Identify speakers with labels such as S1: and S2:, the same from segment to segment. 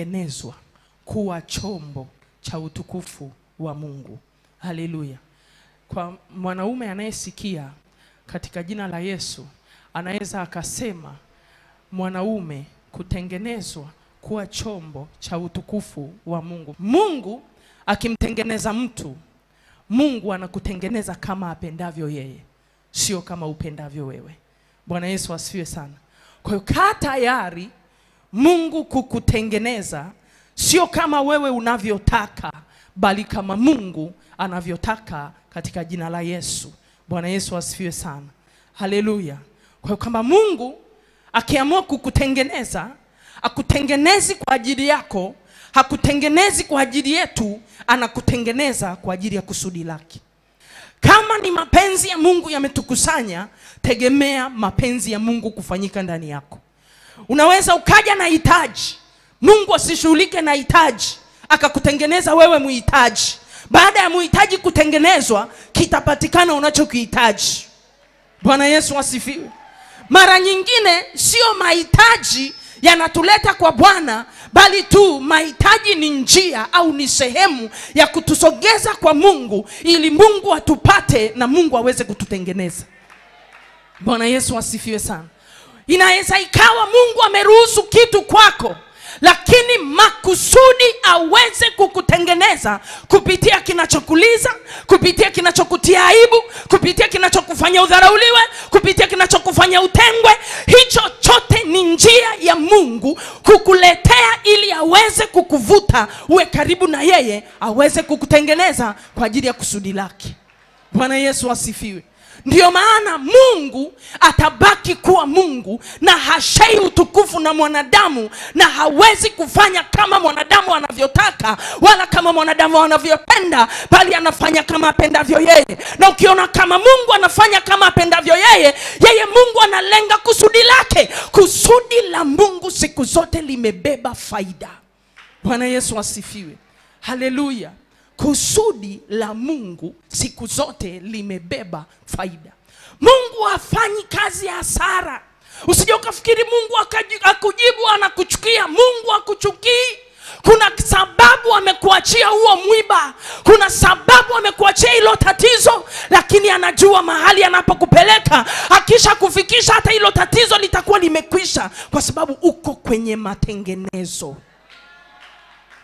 S1: kutengenezwa kuwa chombo cha utukufu wa Mungu. Haleluya. Kwa mwanaume anayesikia katika jina la Yesu, anaweza akasema mwanaume kutengenezwa kuwa chombo cha utukufu wa Mungu. Mungu akimtengeneza mtu, Mungu anakutengeneza kama apendavyo yeye, sio kama upendavyo wewe. Bwana Yesu asifiwe sana. Kwa hiyo kaa tayari Mungu kukutengeneza, sio kama wewe unavyotaka, bali kama Mungu anavyotaka, katika jina la Yesu. Bwana Yesu asifiwe sana. Haleluya. Kwa hiyo kama Mungu akiamua kukutengeneza, akutengenezi kwa ajili yako, hakutengenezi kwa ajili yetu, anakutengeneza kwa ajili ya kusudi lake. Kama ni mapenzi ya Mungu yametukusanya, tegemea mapenzi ya Mungu kufanyika ndani yako. Unaweza ukaja na hitaji, Mungu asishughulike na hitaji, akakutengeneza wewe muhitaji. Baada ya muhitaji kutengenezwa, kitapatikana unachokihitaji. Bwana Yesu asifiwe. Mara nyingine sio mahitaji yanatuleta kwa Bwana, bali tu mahitaji ni njia au ni sehemu ya kutusogeza kwa Mungu, ili Mungu atupate na Mungu aweze kututengeneza. Bwana Yesu asifiwe sana. Inaweza ikawa Mungu ameruhusu kitu kwako, lakini makusudi aweze kukutengeneza kupitia kinachokuliza, kupitia kinachokutia aibu, kupitia kinachokufanya udharauliwe, kupitia kinachokufanya utengwe. Hicho chote ni njia ya Mungu kukuletea ili aweze kukuvuta uwe karibu na yeye, aweze kukutengeneza kwa ajili ya kusudi lake. Bwana Yesu asifiwe. Ndiyo maana Mungu atabaki kuwa Mungu, na hashai utukufu na mwanadamu, na hawezi kufanya kama mwanadamu anavyotaka, wala kama mwanadamu anavyopenda, bali anafanya kama apendavyo yeye. Na ukiona kama Mungu anafanya kama apendavyo yeye, Mungu analenga kusudi lake. Kusudi la Mungu siku zote limebeba faida. Bwana Yesu asifiwe. Haleluya. Kusudi la Mungu siku zote limebeba faida. Mungu hafanyi kazi ya hasara. Usije ukafikiri Mungu akujibu anakuchukia. Mungu hakuchukii. Kuna sababu amekuachia huo mwiba, kuna sababu amekuachia hilo tatizo, lakini anajua mahali anapokupeleka. Akisha kufikisha, hata hilo tatizo litakuwa limekwisha, kwa sababu uko kwenye matengenezo.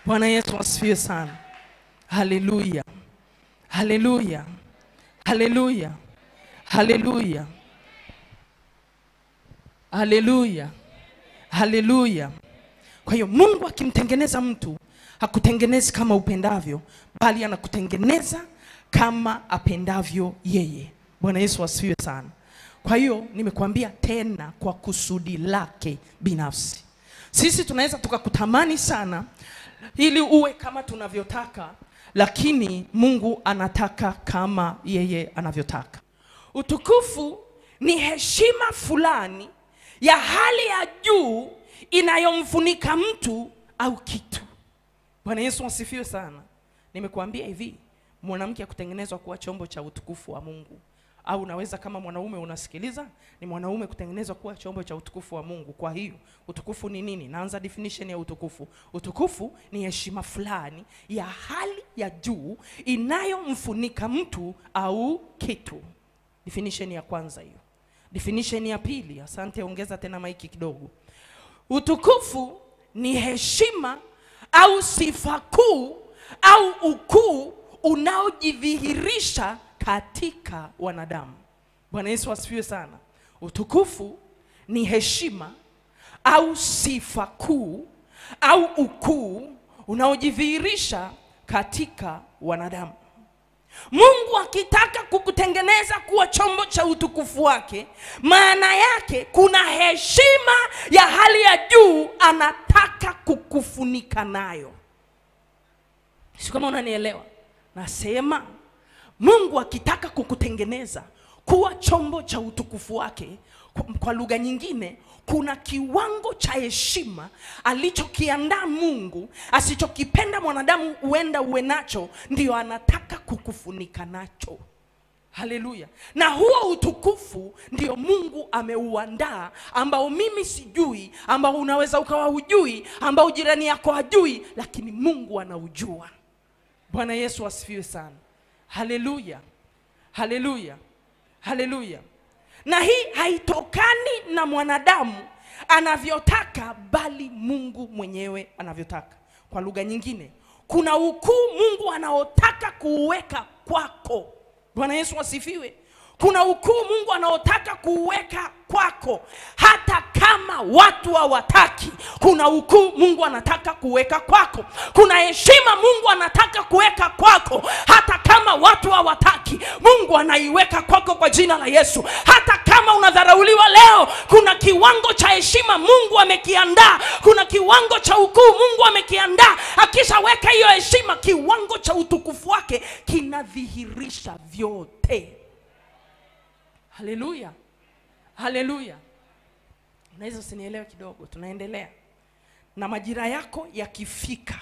S1: Bwana Yesu asifiwe sana. Haleluya. Haleluya. Haleluya. Haleluya. Haleluya. Haleluya. Kwa hiyo Mungu akimtengeneza mtu, hakutengenezi kama upendavyo, bali anakutengeneza kama apendavyo yeye. Bwana Yesu asifiwe sana. Kwa hiyo nimekuambia tena, kwa kusudi lake binafsi. Sisi tunaweza tukakutamani sana ili uwe kama tunavyotaka, lakini Mungu anataka kama yeye anavyotaka. Utukufu ni heshima fulani ya hali ya juu inayomfunika mtu au kitu. Bwana Yesu asifiwe sana. Nimekuambia hivi, mwanamke kutengenezwa kuwa chombo cha utukufu wa Mungu. Au unaweza kama mwanaume unasikiliza, ni mwanaume kutengenezwa kuwa chombo cha utukufu wa Mungu. Kwa hiyo utukufu ni nini? Naanza definition ya utukufu. Utukufu ni heshima fulani ya hali ya juu inayomfunika mtu au kitu. Definition ya kwanza hiyo. Definition ya pili, asante, ongeza tena maiki kidogo. Utukufu ni heshima au sifa kuu au ukuu unaojidhihirisha katika wanadamu. Bwana Yesu asifiwe sana. Utukufu ni heshima au sifa kuu au ukuu unaojidhihirisha katika wanadamu. Mungu akitaka kukutengeneza kuwa chombo cha utukufu wake, maana yake kuna heshima ya hali ya juu anataka kukufunika nayo. Sio kama unanielewa. Nasema Mungu akitaka kukutengeneza kuwa chombo cha utukufu wake, kwa lugha nyingine, kuna kiwango cha heshima alichokiandaa Mungu, asichokipenda mwanadamu uenda uwe nacho, ndio anataka kukufunika nacho. Haleluya. Na huo utukufu ndio Mungu ameuandaa, ambao mimi sijui, ambao unaweza ukawa hujui, ambao jirani yako hajui, lakini Mungu anaujua. Bwana Yesu asifiwe sana. Haleluya. Haleluya. Haleluya. Na hii haitokani na mwanadamu anavyotaka, bali Mungu mwenyewe anavyotaka. Kwa lugha nyingine, kuna ukuu Mungu anaotaka kuuweka kwako. Bwana Yesu asifiwe. Kuna ukuu Mungu anaotaka kuuweka kwako hata kama watu hawataki. Kuna ukuu Mungu anataka kuweka kwako. Kuna heshima Mungu anataka kuweka kwako hata kama watu hawataki. Mungu anaiweka kwako kwa jina la Yesu. Hata kama unadharauliwa leo, kuna kiwango cha heshima Mungu amekiandaa. Kuna kiwango cha ukuu Mungu amekiandaa. Akishaweka hiyo heshima, kiwango cha utukufu wake kinadhihirisha vyote. Haleluya. Haleluya. Unaweza usinielewe kidogo, tunaendelea. Na majira yako yakifika,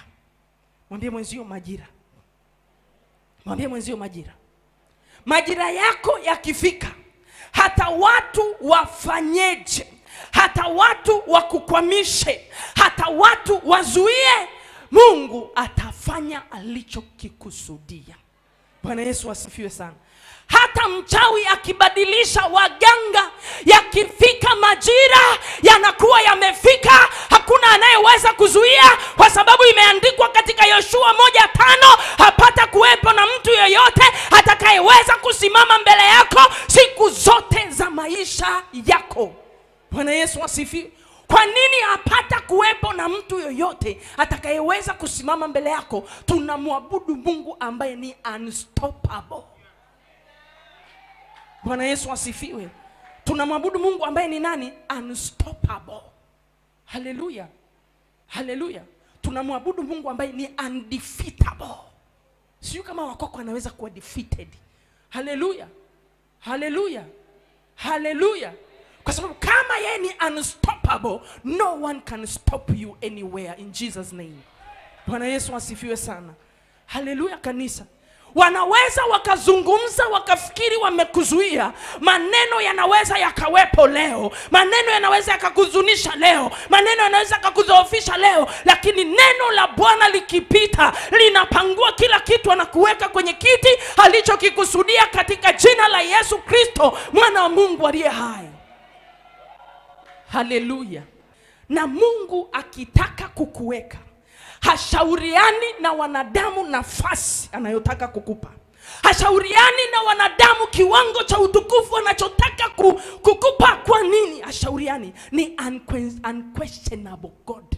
S1: mwambie mwenzio majira. Mwambie mwenzio majira. Majira yako yakifika, hata watu wafanyeje, hata watu wakukwamishe, hata watu wazuie, Mungu atafanya alichokikusudia. Bwana Yesu asifiwe sana. Hata mchawi akibadilisha waganga, yakifika majira yanakuwa yamefika, hakuna anayeweza kuzuia, kwa sababu imeandikwa katika Yoshua 1:5, hapata kuwepo na mtu yeyote atakayeweza kusimama mbele yako siku zote za maisha yako. Bwana Yesu asifiwe. Kwa nini hapata kuwepo na mtu yoyote atakayeweza kusimama mbele yako? Tunamwabudu Mungu ambaye ni unstoppable. Bwana Yesu asifiwe. Tunamwabudu Mungu ambaye ni nani? Unstoppable. Haleluya. Haleluya. Tunamwabudu Mungu ambaye ni undefeatable. Sio kama wakoko anaweza kuwa defeated. Haleluya. Haleluya. Haleluya. Kwa sababu kama yeye ni unstoppable, no one can stop you anywhere in Jesus name. Bwana Yesu asifiwe sana. Haleluya kanisa. Wanaweza wakazungumza wakafikiri wamekuzuia. Maneno yanaweza yakawepo leo. Maneno yanaweza yakakuzunisha leo. Maneno yanaweza yakakudhoofisha leo. Lakini neno la Bwana likipita, linapangua kila kitu, anakuweka kwenye kiti alichokikusudia katika jina la Yesu Kristo, mwana wa Mungu aliye hai. Haleluya. Na Mungu akitaka kukuweka, hashauriani na wanadamu nafasi anayotaka kukupa. Hashauriani na wanadamu kiwango cha utukufu anachotaka kukupa. Kwa nini hashauriani? Ni unquestionable God.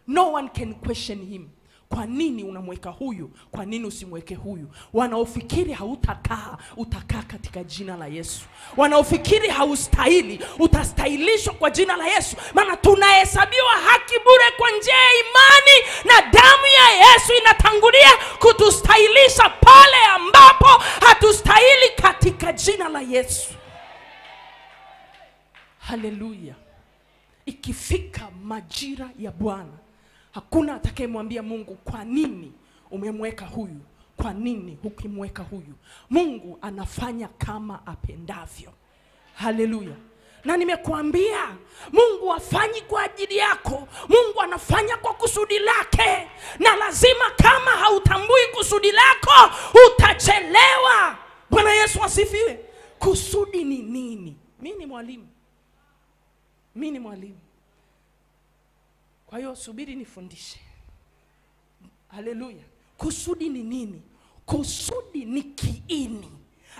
S1: No one can question him. Kwa nini unamweka huyu? Kwa nini usimweke huyu? Wanaofikiri hautakaa, utakaa katika jina la Yesu. Wanaofikiri haustahili, utastahilishwa kwa jina la Yesu. Maana tunahesabiwa haki bure kwa njia ya imani, na damu ya Yesu inatangulia kutustahilisha pale ambapo hatustahili katika jina la Yesu. Haleluya. Ikifika majira ya Bwana, hakuna atakayemwambia Mungu, kwa nini umemweka huyu? Kwa nini hukimweka huyu? Mungu anafanya kama apendavyo. Haleluya. Na nimekuambia, Mungu hafanyi kwa ajili yako. Mungu anafanya kwa kusudi lake. Na lazima kama hautambui kusudi lako, utachelewa. Bwana Yesu asifiwe. Kusudi ni nini? Mimi ni mwalimu. Mimi ni mwalimu. Kwa hiyo subiri nifundishe. Haleluya. Kusudi ni nini? Kusudi ni kiini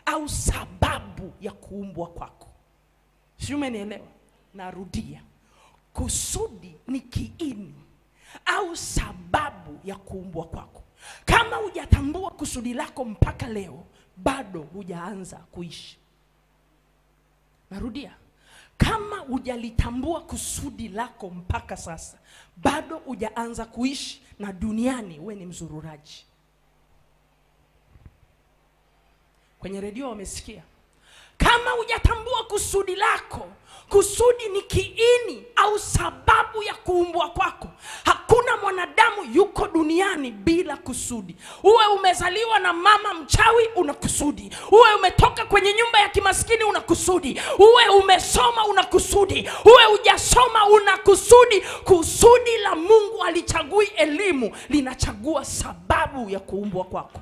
S1: au sababu ya kuumbwa kwako. Sio, umenielewa? Narudia. Kusudi ni kiini au sababu ya kuumbwa kwako. Kama hujatambua kusudi lako mpaka leo, bado hujaanza kuishi. Narudia. Kama hujalitambua kusudi lako mpaka sasa, bado hujaanza kuishi, na duniani wewe ni mzururaji. Kwenye redio wamesikia. Kama hujatambua kusudi lako, kusudi ni kiini au sababu ya kuumbwa kwako, Hakuna mwanadamu yuko duniani bila kusudi. Uwe umezaliwa na mama mchawi, una kusudi. Uwe umetoka kwenye nyumba ya kimaskini, una kusudi. Uwe umesoma, una kusudi. Uwe hujasoma, una kusudi. Kusudi la Mungu alichagui elimu, linachagua sababu ya kuumbwa kwako.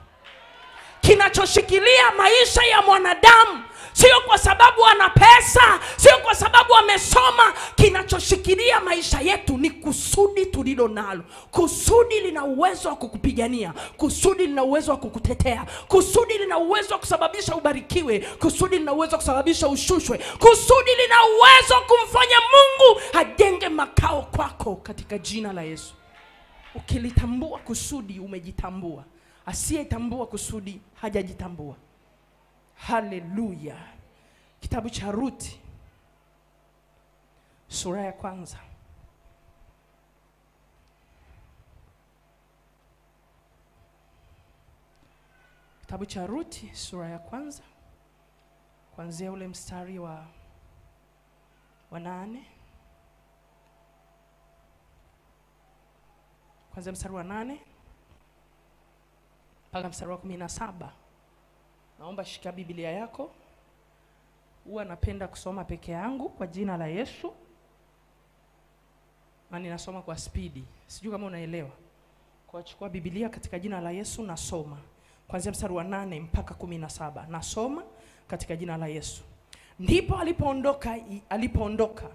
S1: Kinachoshikilia maisha ya mwanadamu sio kwa sababu ana pesa, sio kwa sababu amesoma. Kinachoshikilia maisha yetu ni kusudi tulilo nalo. Kusudi lina uwezo wa kukupigania, kusudi lina uwezo wa kukutetea, kusudi lina uwezo wa kusababisha ubarikiwe, kusudi lina uwezo wa kusababisha ushushwe, kusudi lina uwezo wa kumfanya Mungu ajenge makao kwako katika jina la Yesu. Ukilitambua kusudi, umejitambua. Asiyetambua kusudi hajajitambua. Haleluya. Kitabu cha Ruti sura ya kwanza. Kitabu cha Ruti sura ya kwanza, kuanzia ule mstari wa 8. Kuanzia mstari wa 8 mpaka mstari wa 17. Naomba shika Biblia yako. Huwa napenda kusoma peke yangu kwa jina la Yesu. Na ninasoma kwa spidi. Sijui kama unaelewa. Kwa chukua Biblia katika jina la Yesu, nasoma kuanzia mstari wa 8 mpaka 17. Nasoma katika jina la Yesu. Ndipo alipoondoka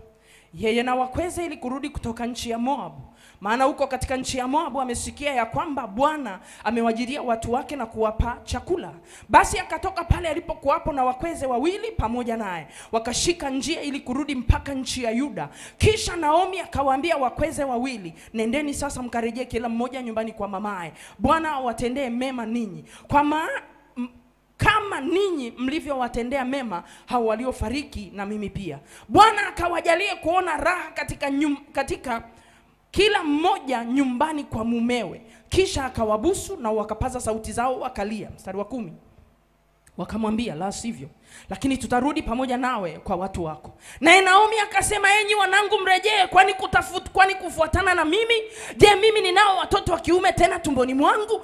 S1: yeye na wakweze ili kurudi kutoka nchi ya Moabu. Maana huko katika nchi ya Moabu amesikia ya kwamba Bwana amewajiria watu wake na kuwapa chakula. Basi akatoka pale alipokuwapo na wakweze wawili pamoja naye, wakashika njia ili kurudi mpaka nchi ya Yuda. Kisha Naomi akawaambia wakweze wawili, nendeni sasa mkarejee kila mmoja nyumbani kwa mamaye. Bwana awatendee mema ninyi, kama ninyi mlivyowatendea mema hao waliofariki, na mimi pia. Bwana akawajalie kuona raha katika kila mmoja nyumbani kwa mumewe. Kisha akawabusu na wakapaza sauti zao wakalia. Mstari wa 10. Wakamwambia, la sivyo, lakini tutarudi pamoja nawe kwa watu wako. Naye Naomi akasema, enyi wanangu mrejee, kwani kufuatana na mimi? Je, mimi ninao watoto wa kiume tena tumboni mwangu,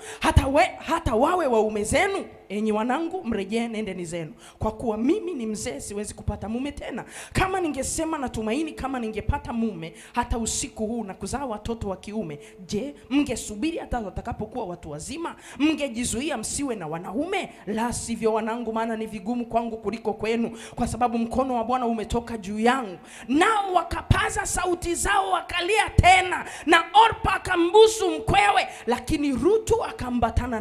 S1: hata wawe waume zenu? Enyi wanangu mrejee, nendeni zenu, kwa kuwa mimi ni mzee, siwezi kupata mume tena. Kama ningesema natumaini kama ningepata mume hata usiku huu na kuzaa watoto wa kiume, je, mngesubiri hata watakapokuwa watu wazima? Mngejizuia msiwe na wanaume? La sivyo wanangu, maana ni vigumu kwangu kuliko kwenu, kwa sababu mkono wa Bwana umetoka juu yangu. Nao wakapaza sauti zao wakalia tena, na Orpa akambusu mkwewe, lakini Rutu akambatana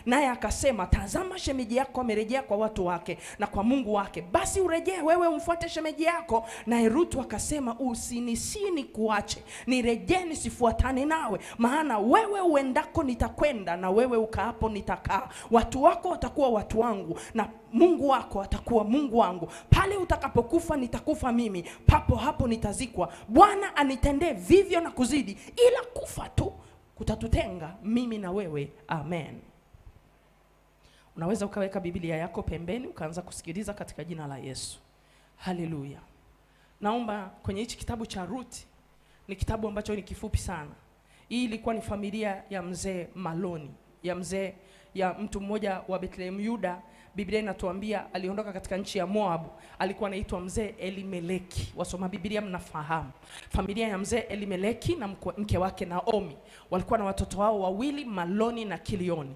S1: naye akasema, tazama shemeji yako amerejea kwa watu wake na kwa Mungu wake, basi urejee wewe umfuate shemeji yako. Naye Rutu akasema, usinisini kuache, nirejee nisifuatane nawe, maana wewe uendako nitakwenda, na wewe ukaapo nitakaa. Watu wako watakuwa watu wangu, na Mungu wako atakuwa Mungu wangu. Pale utakapokufa nitakufa mimi, papo hapo nitazikwa. Bwana anitendee vivyo na kuzidi, ila kufa tu kutatutenga mimi na wewe. Amen. Unaweza ukaweka Biblia yako pembeni ukaanza kusikiliza katika jina la Yesu. Haleluya. Naomba kwenye hichi kitabu cha Ruti, ni kitabu ambacho ni kifupi sana. Hii ilikuwa ni familia ya mzee Maloni, ya mtu mmoja wa Bethlehem Yuda. Biblia inatuambia aliondoka katika nchi ya Moabu. Alikuwa anaitwa mzee Elimeleki. Wasoma Biblia mnafahamu. Familia ya mzee Elimeleki na mke wake Naomi walikuwa na watoto wao wawili, Maloni na Kilioni.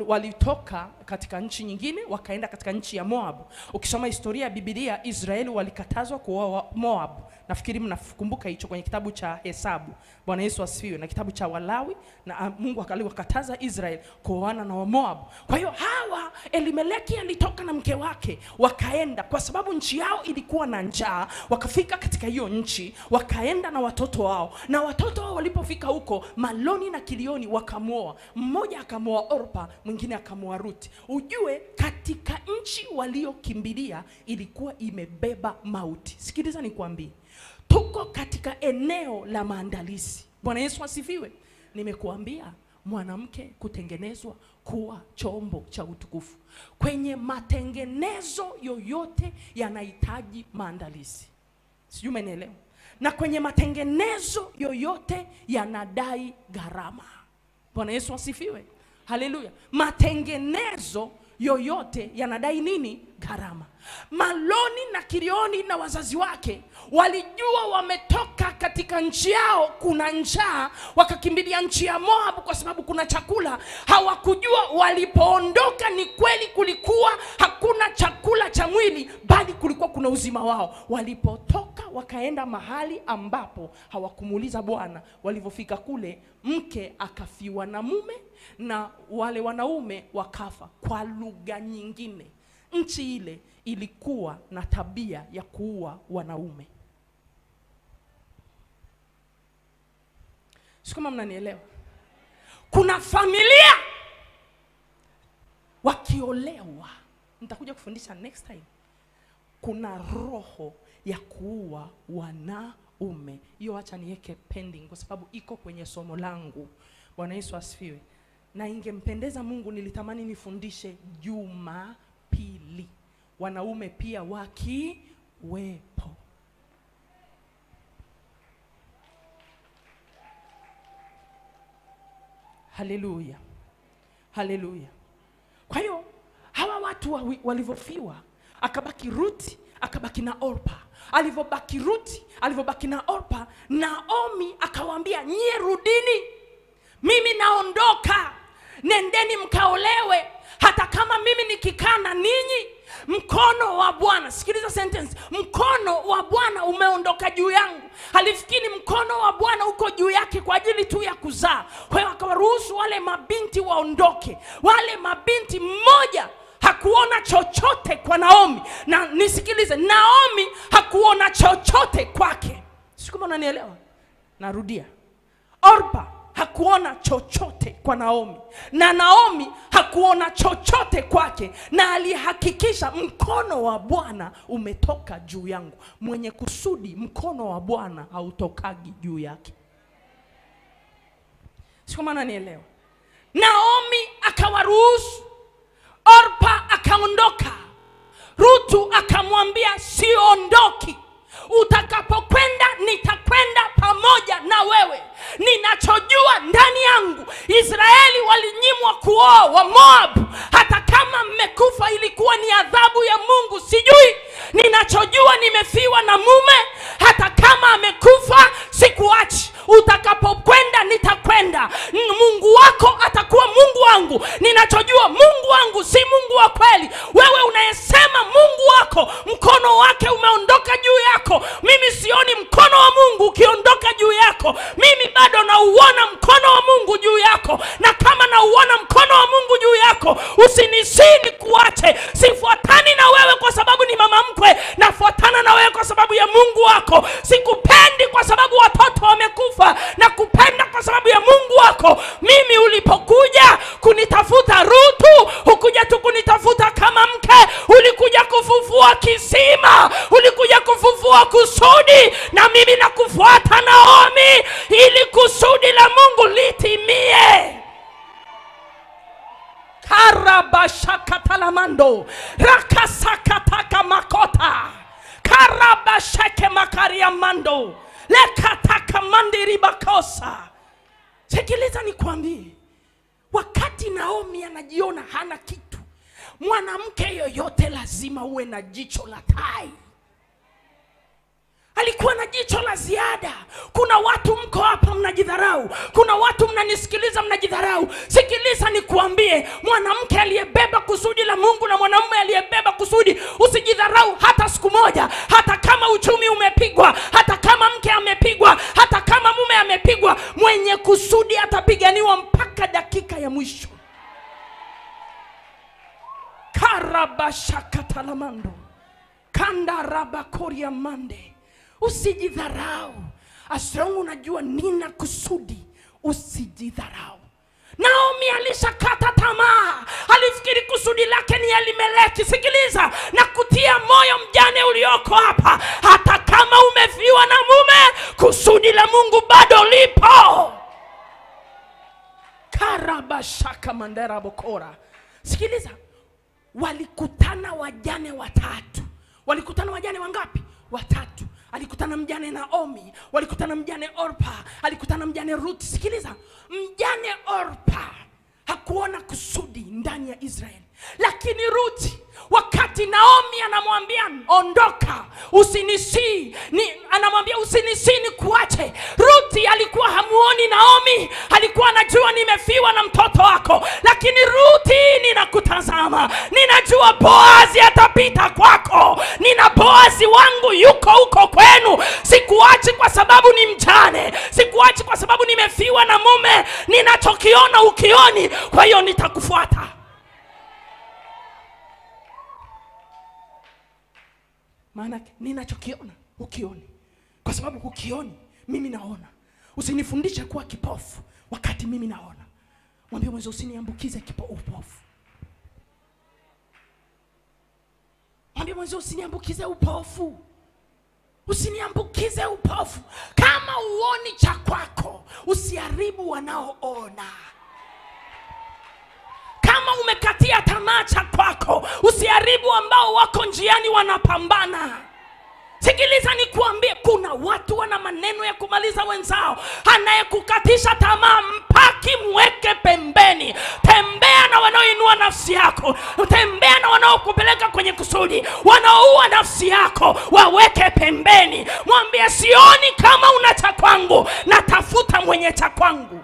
S1: Walitoka katika nchi nyingine wakaenda katika nchi ya Moabu. Ukisoma historia ya Biblia, Israeli walikatazwa kuoa Moabu. Nafikiri mnakumbuka hicho kwenye kitabu cha Hesabu. Bwana Yesu asifiwe. Na kitabu cha Walawi, na Mungu akaliwakataza Israeli kuoana na Moabu. Kwa hiyo hawa Elimeleki alitoka na mke wake wakaenda, kwa sababu nchi yao ilikuwa na njaa. Wakafika katika hiyo nchi, wakaenda na watoto wao, na watoto wao walipofika huko, Maloni na Kilioni wakamuoa. Mmoja akamuoa Orpa, mwingine akamuoa Ruti. Ujue katika nchi waliokimbilia ilikuwa imebeba mauti. Sikiliza nikwambie, tuko katika eneo la maandalizi. Bwana Yesu asifiwe. Nimekuambia mwanamke kutengenezwa kuwa chombo cha utukufu. Kwenye matengenezo yoyote yanahitaji maandalizi. Sijui umenielewa. Na kwenye matengenezo yoyote yanadai gharama. Bwana Yesu asifiwe. Haleluya. Matengenezo yoyote yanadai nini? Gharama. Maloni na Kilioni na wazazi wake walijua wametoka katika nchi yao kuna njaa, wakakimbilia nchi ya Moabu kwa sababu kuna chakula. Hawakujua walipoondoka ni kweli kulikuwa hakuna chakula cha mwili, bali kulikuwa kuna uzima wao. Walipotoka wakaenda mahali ambapo hawakumuuliza Bwana. Walipofika kule, mke akafiwa na mume na wale wanaume wakafa. Kwa lugha nyingine, nchi ile ilikuwa na tabia ya kuua wanaume. Sio kama mnanielewa. Kuna familia wakiolewa, nitakuja kufundisha next time, kuna roho ya kuua wanaume. Hiyo acha niweke pending kwa sababu iko kwenye somo langu. Bwana Yesu asifiwe. Na ingempendeza Mungu nilitamani nifundishe Jumapili, wanaume pia wakiwepo. Haleluya. Haleluya. Kwa hiyo hawa watu walivyofiwa, akabaki Ruthi, akabaki na Orpa. Alivyobaki Ruthi, alivyobaki na Orpa, Naomi akawaambia, nyie rudini, mimi naondoka, nendeni mkaolewe. Hata kama mimi nikikaa na ninyi, mkono wa Bwana, sikiliza sentence, mkono wa Bwana umeondoka juu yangu. Alifikiri mkono wa Bwana uko juu yake kwa ajili tu ya kuzaa. Kwa hiyo akawaruhusu wale mabinti waondoke. Wale mabinti, mmoja hakuona chochote kwa Naomi. Na nisikilize, Naomi hakuona chochote kwake. Sio kama unanielewa. Narudia. Orpa hakuona chochote kwa Naomi, na Naomi hakuona chochote kwake, na alihakikisha mkono wa Bwana umetoka juu yangu. Mwenye kusudi mkono wa Bwana hautokagi juu yake. Sio kama unanielewa. Naomi akawaruhusu, Orpa akaondoka. Rutu akamwambia, siondoki, utakapokwenda nitakwenda pamoja na wewe. Ninachojua ndani yangu, Israeli walinyimwa kuoa wa Moabu. Hata kama mmekufa ilikuwa ni adhabu ya Mungu, sijui. Ninachojua nimefiwa na mume, hata kama amekufa sikuachi. Utakapokwenda nitakwenda. Mungu wako atakuwa Mungu wangu. Ninachojua Mungu wangu si Mungu wa kweli. Wewe unayesema Mungu wako mkono wake umeondoka juu yako, mimi sioni mkono wa Mungu ukiondoka juu yako. Mimi bado nauona mkono wa Mungu juu yako. Na kama nauona mkono wa Mungu juu yako, usinisini kuache. Sifuatani na wewe kwa sababu ni mama mkwe, nafuatana na wewe kwa sababu ya Mungu wako. Sikupendi kwa sababu watoto wamekufa, na kupenda kwa sababu ya Mungu wako. Mimi ulipokuja kunitafuta Ruthu, hukuja tu kunitafuta kama mke, ulikuja kufufua kisima, ulikuja kufufua kusudi, na mimi nakufuata Naomi ili kusudi la Mungu litimie. Karabashakatalamando rakasakataka makota karabashake makariamando lekataka mandiri bakosa. Sikiliza nikwambie, wakati Naomi anajiona hana kitu, mwanamke yoyote lazima uwe na jicho la tai. Alikuwa na jicho la ziada. Kuna watu mko hapa mnajidharau, kuna watu mnanisikiliza mnajidharau. Sikiliza nikuambie, mwanamke aliyebeba kusudi la Mungu na mwanamume aliyebeba kusudi, usijidharau hata siku moja. Hata kama uchumi umepigwa, hata kama mke amepigwa, hata kama mume amepigwa, mwenye kusudi atapiganiwa mpaka dakika ya mwisho. Karabashakatalamando kandarabakori mande. Usijidharau. Asrongu unajua nina kusudi, usijidharau. Naomi alishakata tamaa. Alifikiri kusudi lake ni Elimeleki. Sikiliza na kutia moyo mjane ulioko hapa, hata kama umefiwa na mume, kusudi la Mungu bado lipo. Karabashaka mandera bokora. Sikiliza, walikutana wajane watatu. Walikutana wajane wangapi? Watatu. alikutana mjane Naomi, walikutana mjane Orpa, alikutana mjane Ruth. Sikiliza, mjane Orpa hakuona kusudi ndani ya Israeli, lakini Ruth, wakati Naomi anamwambia ondoka, usinisi, anamwambia usinisi ni kuache, Ruth alikuwa hamuoni Naomi, alikuwa anajua nimefiwa na mtoto wako, lakini Ruth, ninakutazama, ninajua Boazi atapita kwako, nina Boazi wangu yuko huko kwenu, sikuachi kwa sababu ni mjane, sikuachi kwa sababu nimefiwa na mume, ninachokiona ukioni, kwa hiyo nitakufuata. Maana ninachokiona ukioni, kwa sababu ukioni mimi naona. Usinifundishe kuwa kipofu wakati mimi naona. Mwambie mwenzo, usiniambukize upofu. Mwambie mwenzo, usiniambukize upofu. Usiniambukize upofu. Kama uoni cha kwako, usiharibu wanaoona. Kama umekatia tamaa cha kwako, usiharibu ambao wako njiani wanapambana. Sikiliza nikuambie, kuna watu wana maneno ya kumaliza wenzao. Anayekukatisha tamaa, mpaki mweke pembeni. Tembea na wanaoinua nafsi yako, tembea na wanaokupeleka kwenye kusudi. Wanaoua nafsi yako, waweke pembeni. Mwambie, sioni kama una cha kwangu, natafuta mwenye cha kwangu.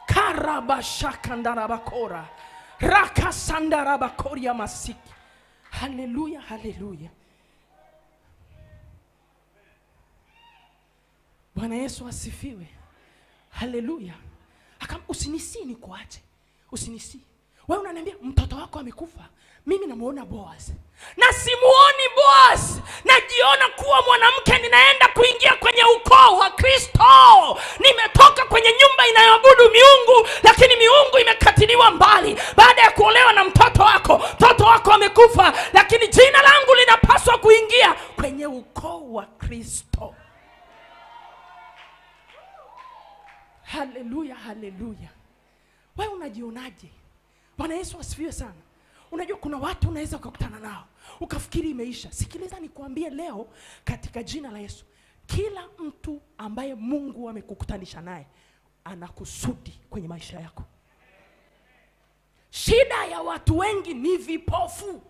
S1: Karabashakandarabakora rakasandarabakoria masiki. Haleluya, haleluya. Bwana Yesu asifiwe. Haleluya. Usinisi ni kuache. Usinisi. Wewe unaniambia mtoto wako amekufa, mimi namuona Boaz, na simuoni Boaz, najiona kuwa mwanamke ninaenda kuingia kwenye ukoo wa Kristo. Nimetoka kwenye nyumba inayoabudu miungu, lakini miungu imekatiliwa mbali baada ya kuolewa na mtoto wako. Mtoto wako amekufa, lakini jina langu linapaswa kuingia kwenye ukoo wa Kristo. Haleluya, haleluya. Wewe unajionaje? Bwana Yesu asifiwe sana. Unajua kuna watu unaweza kukutana nao ukafikiri imeisha. Sikiliza nikuambie leo katika jina la Yesu, kila mtu ambaye Mungu amekukutanisha naye ana kusudi kwenye maisha yako. Shida ya watu wengi ni vipofu.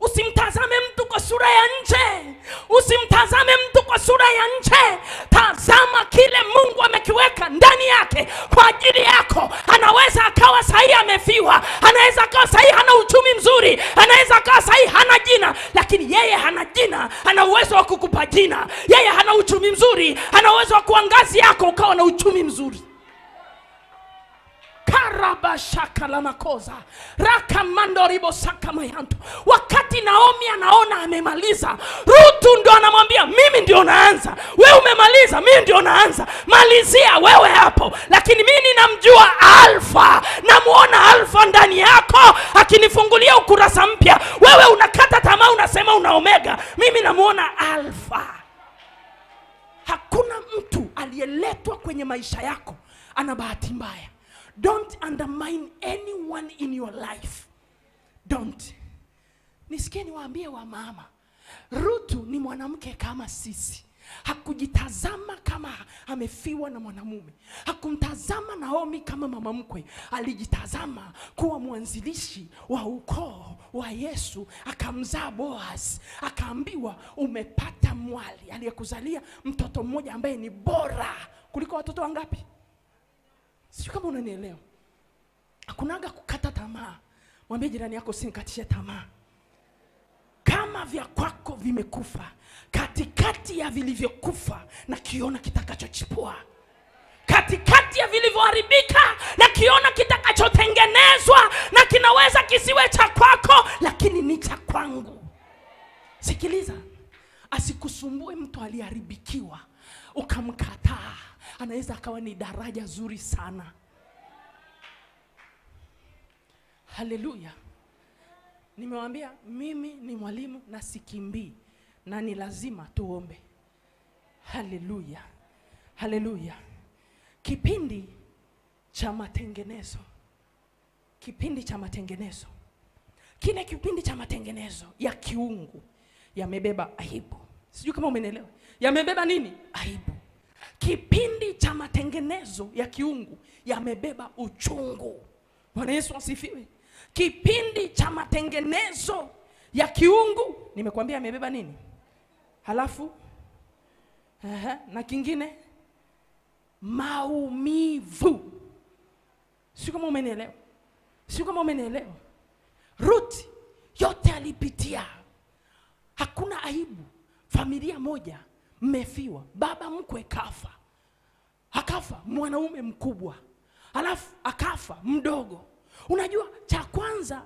S1: Usimtazame mtu kwa sura ya nje. Usimtazame mtu kwa sura ya nje. Tazama kile Mungu amekiweka ndani yake kwa ajili yako. Anaweza akawa sahi amefiwa, anaweza akawa sahi hana uchumi mzuri, anaweza akawa sahi hana jina, lakini yeye hana jina, ana uwezo wa kukupa jina. Yeye hana uchumi mzuri, ana uwezo wa kuangazi yako ukawa na uchumi mzuri. Karabashaka la makoza rakamando ribo saka mayanto. Wakati Naomi anaona amemaliza, Ruth ndo anamwambia, mimi ndio naanza, wewe umemaliza, mimi ndio naanza, malizia wewe hapo. Lakini mimi ninamjua Alfa, namuona Alfa ndani yako akinifungulia ukurasa mpya. Wewe unakata tamaa, unasema una Omega, mimi namuona Alfa. Hakuna mtu aliyeletwa kwenye maisha yako ana bahati mbaya. Don't undermine anyone in your life. Don't. Nisikie niwaambie wa mama, Ruth ni mwanamke kama sisi. Hakujitazama kama amefiwa na mwanamume. Hakumtazama Naomi kama mama mkwe. Alijitazama kuwa mwanzilishi wa ukoo wa Yesu. Akamzaa Boaz. Akaambiwa umepata mwali aliyekuzalia mtoto mmoja ambaye ni bora kuliko watoto wangapi? Sio kama unanielewa. Hakunaga kukata tamaa. Mwambie jirani yako, usinikatishe tamaa. Kama vya kwako vimekufa, katikati ya vilivyokufa na kiona kitakachochipua. Katikati ya vilivyoharibika na kiona kitakachotengenezwa, na kinaweza kisiwe cha kwako lakini ni cha kwangu. Sikiliza, asikusumbue mtu aliyeharibikiwa ukamkataa. Anaweza akawa ni daraja zuri sana. Haleluya. Nimewaambia mimi ni mwalimu na sikimbii, na ni lazima tuombe. Haleluya. Haleluya. Kipindi cha matengenezo. Kipindi cha matengenezo. Kile kipindi cha matengenezo ya kiungu yamebeba aibu. Sijui kama umenielewa. Yamebeba nini? Aibu. Kipindi cha matengenezo ya kiungu yamebeba uchungu. Bwana Yesu asifiwe. Kipindi cha matengenezo ya kiungu nimekuambia yamebeba nini? Halafu na kingine maumivu. Sio kama umenielewa. Sio kama umenielewa. Ruth yote alipitia. Hakuna aibu. Familia moja mmefiwa, baba mkwe kafa. Akafa mwanaume mkubwa. Halafu akafa mdogo. Unajua cha kwanza,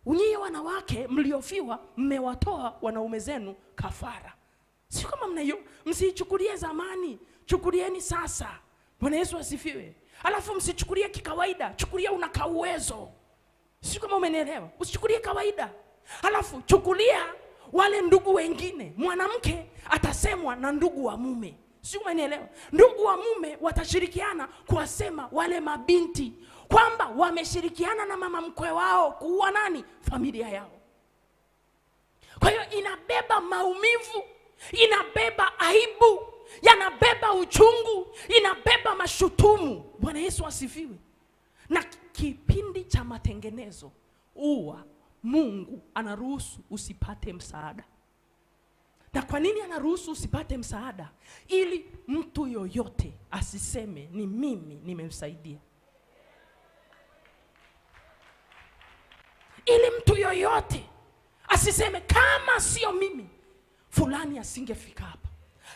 S1: nyinyi wanawake mliofiwa mmewatoa wanaume zenu kafara. Sio kama mnayo, msichukulie zamani, chukulieni sasa. Bwana Yesu asifiwe. Halafu msichukulie kikawaida, chukulia una uwezo. Sio kama umenielewa. Usichukulie kawaida. Halafu chukulia wale ndugu wengine. Mwanamke atasemwa na ndugu wa mume. Sio umenielewa. Ndugu wa mume watashirikiana kuwasema wale mabinti kwamba wameshirikiana na mama mkwe wao kuua nani? Familia yao. Kwa hiyo inabeba maumivu, inabeba aibu, yanabeba uchungu, inabeba mashutumu. Bwana Yesu asifiwe. Na kipindi cha matengenezo huwa Mungu anaruhusu usipate msaada. Na kwa nini anaruhusu usipate msaada? Ili mtu yoyote asiseme ni mimi nimemsaidia. Ili mtu yoyote asiseme kama sio mimi fulani asingefika hapa.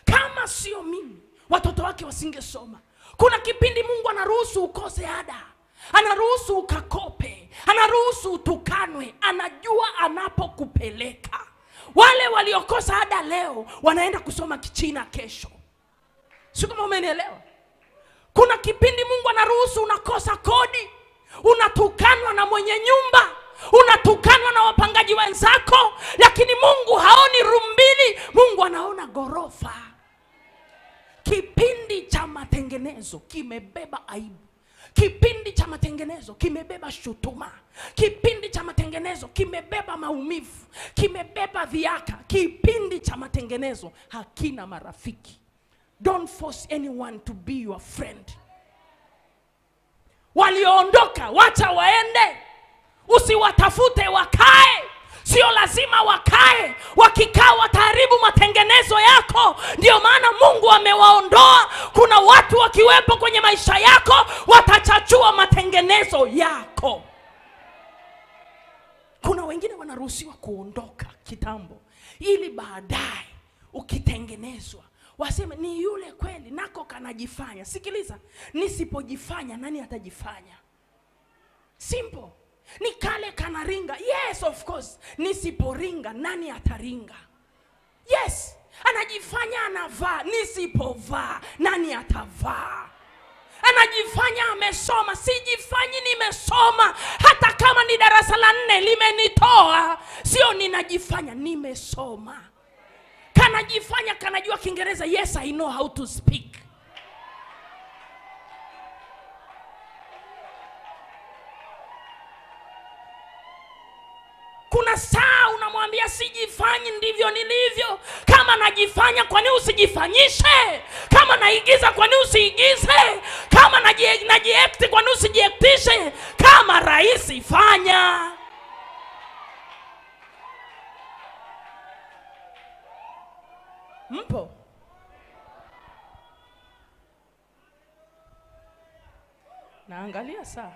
S1: Kama sio mimi watoto wake wasingesoma. Kuna kipindi Mungu anaruhusu ukose ada. Anaruhusu ukakope. Anaruhusu utukanwe. Anajua anapokupeleka. Wale waliokosa ada leo wanaenda kusoma Kichina kesho. Sio kama umenielewa. Kuna kipindi Mungu anaruhusu unakosa kodi. Unatukanwa na mwenye nyumba. Unatukanwa na wapangaji wenzako. Lakini Mungu haoni room mbili. Mungu anaona gorofa. Kipindi cha matengenezo kimebeba aibu. Kipindi cha matengenezo kimebeba shutuma. Kipindi cha matengenezo kimebeba maumivu. Kimebeba viaka. Kipindi cha matengenezo hakina marafiki. Don't force anyone to be your friend. Walioondoka wacha waende. Usiwatafute wakae. Sio lazima wakae. Wakikaa wataharibu matengenezo yako. Ndio maana Mungu amewaondoa. Kuna watu wakiwepo kwenye maisha yako watachachua matengenezo yako. Kuna wengine wanaruhusiwa kuondoka kitambo ili baadaye ukitengenezwa waseme ni yule kweli nako kanajifanya. Sikiliza, nisipojifanya nani atajifanya? Simple. Ni kale kanaringa. Yes, of course. Nisiporinga nani ataringa? Yes. Anajifanya anavaa. Nisipovaa nani atavaa? Anajifanya amesoma. Sijifanyi nimesoma. Hata kama ni darasa la 4 limenitoa. Sio ninajifanya nimesoma. Kanajifanya kanajua Kiingereza. Yes, I know how to speak. Kuna saa unamwambia sijifanyi ndivyo nilivyo. Kama najifanya kwa nini usijifanyishe? Kama naigiza kwa nini usiigize? Kama najiact kwa nini usijiactishe? Kama rais fanya. Mpo? Naangalia saa.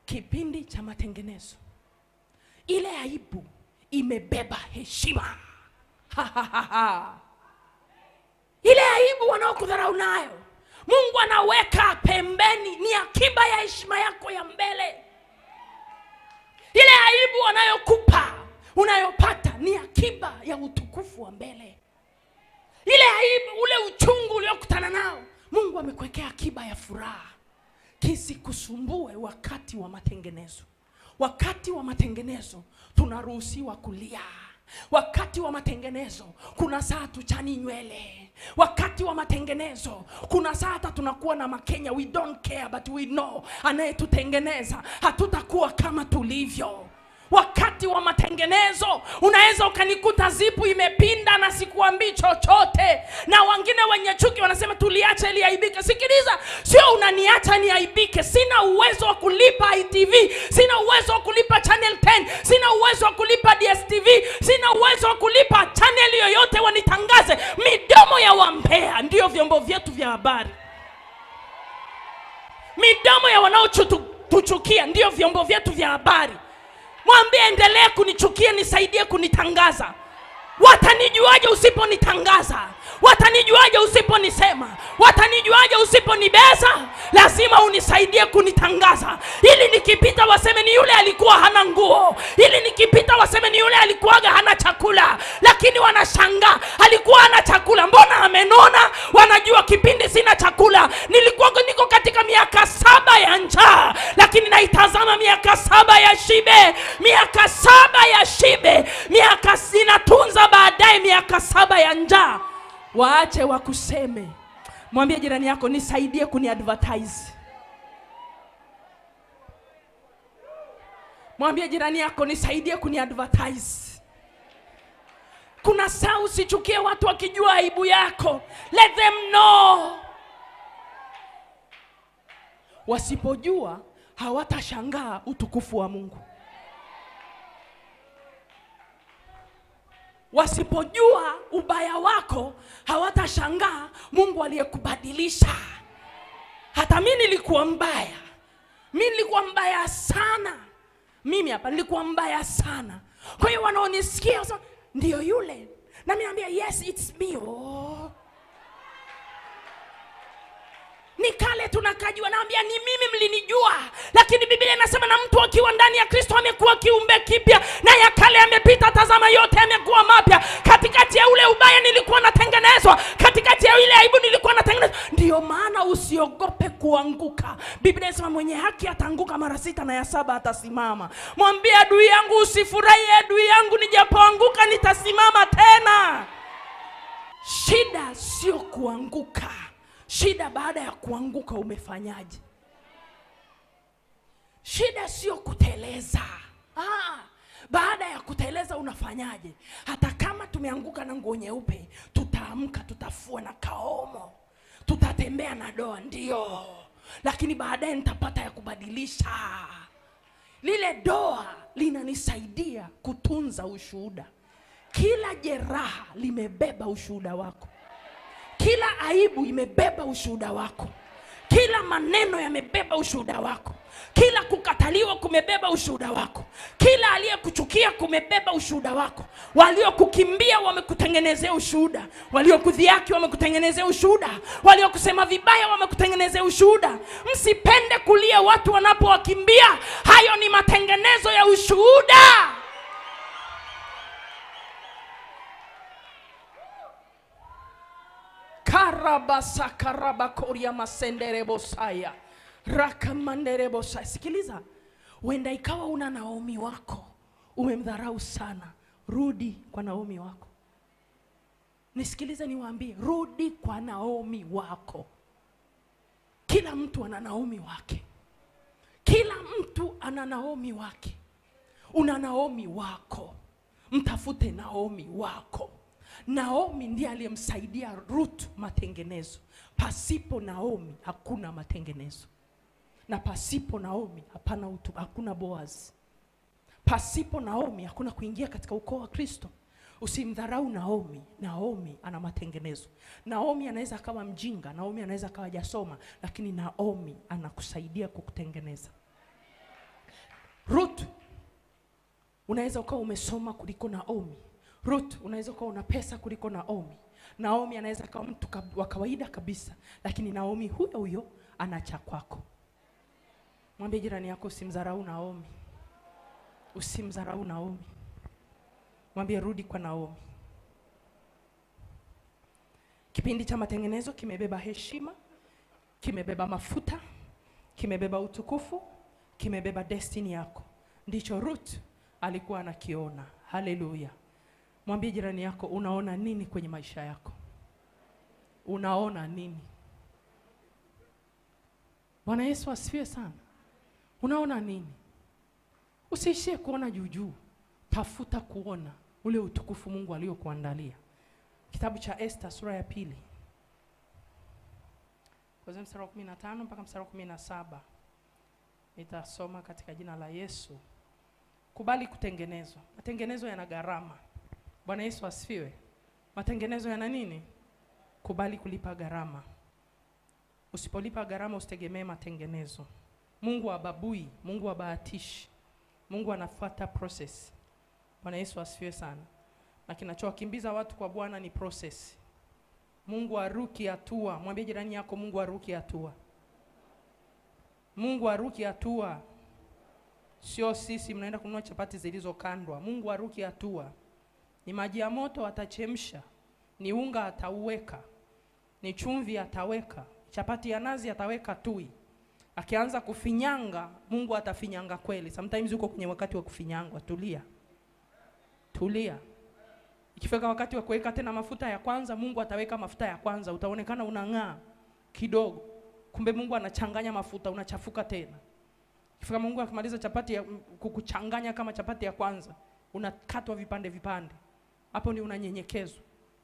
S1: Kipindi cha matengenezo. Ile aibu imebeba heshima. Ile aibu wanaokudharau nayo Mungu anaweka pembeni, ni akiba ya heshima yako ya mbele. Ile aibu wanayokupa, unayopata ni akiba ya utukufu wa mbele. Ile aibu, ule uchungu uliokutana nao, Mungu amekuwekea akiba ya furaha. Kisikusumbue wakati wa matengenezo. Wakati wa matengenezo tunaruhusiwa kulia. Wakati wa matengenezo kuna saa tuchani nywele. Wakati wa matengenezo kuna saa hata tunakuwa na makenya. We don't care but we know anayetutengeneza hatutakuwa kama tulivyo. Wakati wa matengenezo unaweza ukanikuta zipu imepinda na sikuambii chochote, na wengine wenye chuki wanasema tuliacha ili aibike. Sikiliza, sio unaniacha niaibike. Sina uwezo wa kulipa ITV, sina uwezo wa kulipa Channel 10, sina uwezo wa kulipa DSTV, sina uwezo wa kulipa channel yoyote wanitangaze. Midomo ya wambea ndio vyombo vyetu vya habari. Midomo ya wanaotuchukia ndio vyombo vyetu vya habari. Mwambie endelea kunichukia, nisaidie kunitangaza. Watanijuaje usiponitangaza? Watanijuaje usiponisema? Watanijuaje usiponibeza? Lazima unisaidie kunitangaza, ili nikipita waseme ni yule alikuwa hana nguo, ili nikipita waseme ni yule alikuwaga hana chakula. Lakini wanashangaa, alikuwa hana chakula, mbona amenona? Wanajua kipindi sina chakula, niko katika miaka 7 ya njaa, lakini naitazama miaka 7 ya shibe. Miaka 7 ya shibe, miaka sinatunza baadaye miaka 7 ya njaa. Waache wakuseme. Mwambie jirani yako, nisaidie kuniadvertise. Mwambie jirani yako, nisaidie kuniadvertise. Kuna saa usichukie watu wakijua aibu yako. Let them know. Wasipojua hawatashangaa utukufu wa Mungu. Wasipojua ubaya wako hawatashangaa Mungu aliyekubadilisha. Hata mimi nilikuwa mbaya. Mimi nilikuwa mbaya sana. Mimi hapa nilikuwa mbaya sana. Kwa hiyo wanaonisikia wasema ndio yule. Na mimi naambia yes it's me. Oh. Nikale tunakajua, naambia ni mimi mlinijua. Lakini Biblia inasema na mtu akiwa ndani ya Kristo amekuwa kiumbe kipya, na ya kale yamepita, tazama yote yamekuwa mapya. Katikati ya ule ubaya nilikuwa natengenezwa, katikati ya ile aibu nilikuwa natengenezwa. Ndio maana usiogope kuanguka. Biblia inasema mwenye haki ataanguka mara 6 na ya 7 atasimama. Mwambie adui yangu usifurahi, adui yangu nijapoanguka nitasimama tena. Shida sio kuanguka. Shida baada ya kuanguka umefanyaje? Shida sio kuteleza. Baada ya kuteleza unafanyaje? Hata kama tumeanguka na nguo nyeupe, tutaamka, tutafua na kaomo, tutatembea na doa, ndio. Lakini baadaye nitapata ya kubadilisha. Lile doa linanisaidia kutunza ushuhuda. Kila jeraha limebeba ushuhuda wako. Kila aibu imebeba ushuhuda wako. Kila maneno yamebeba ushuhuda wako. Kila kukataliwa kumebeba ushuhuda wako. Kila aliyekuchukia kumebeba ushuhuda wako. Waliokukimbia wamekutengenezea ushuhuda. Waliokudhihaki wamekutengenezea ushuhuda. Waliokusema vibaya wamekutengenezea ushuhuda. Msipende kulia watu wanapowakimbia. Hayo ni matengenezo ya ushuhuda. Karabasa karabakoria masenderebosaya rakamanderebosaya. Sikiliza, wenda ikawa una Naomi wako umemdharau sana, rudi kwa Naomi wako. Nisikilize niwaambie, rudi kwa Naomi wako. Kila mtu ana Naomi wake. Kila mtu ana Naomi wake. Una Naomi wako, mtafute Naomi wako. Naomi ndiye aliyemsaidia Ruth matengenezo. Pasipo Naomi hakuna matengenezo. Na pasipo Naomi hakuna Boaz. Pasipo Naomi hakuna kuingia katika ukoo wa Kristo. Usimdharau Naomi. Naomi ana matengenezo. Naomi anaweza akawa mjinga, Naomi anaweza akawa hajasoma, lakini Naomi anakusaidia kukutengeneza. Ruth unaweza ukawa umesoma kuliko Naomi. Ruth unaweza kuwa una pesa kuliko Naomi. Naomi anaweza kuwa mtu wa kawaida kabisa, lakini Naomi huyo huyo anacha kwako. Mwambie jirani yako, usimdharau Naomi. Usimdharau Naomi. Mwambie rudi kwa Naomi. Kipindi cha matengenezo kimebeba heshima, kimebeba mafuta, kimebeba utukufu, kimebeba destiny yako. Ndicho Ruth alikuwa anakiona. Haleluya. Mwambie jirani yako, unaona nini kwenye maisha yako? Unaona nini? Bwana Yesu asifiwe sana. Unaona nini? Usiishie kuona juu. Tafuta kuona ule utukufu Mungu aliokuandalia. Kitabu cha Esther sura ya 2. Kuanzia mstari wa 15 mpaka mstari wa 17. Nitasoma katika jina la Yesu. Kubali kutengenezwa. Matengenezo yana gharama. Bwana Yesu asifiwe. Matengenezo yana nini? Kubali kulipa gharama. Usipolipa gharama usitegemee matengenezo. Mungu hababui, Mungu habahatishi. Mungu anafuata process. Bwana Yesu asifiwe sana. Na kinachowakimbiza watu kwa Bwana ni process. Mungu haruki hatua. Mwambie jirani yako, Mungu haruki hatua. Mungu haruki hatua. Sio sisi mnaenda kununua chapati zilizokandwa. Mungu haruki hatua. Ni maji ya moto atachemsha, ni unga atauweka, ni chumvi ataweka, chapati ya nazi ataweka tui. Akianza kufinyanga, Mungu atafinyanga kweli. Sometimes uko kwenye wakati wa kufinyangwa, tulia. Ikifika wakati wa kuweka tena mafuta ya kwanza, Mungu ataweka mafuta ya kwanza, utaonekana unang'aa kidogo. Kumbe Mungu anachanganya mafuta, unachafuka tena. Ikifika Mungu akimaliza chapati ya kukuchanganya kama chapati ya kwanza, unakatwa vipande. Hapo ni unanyenyekezwa.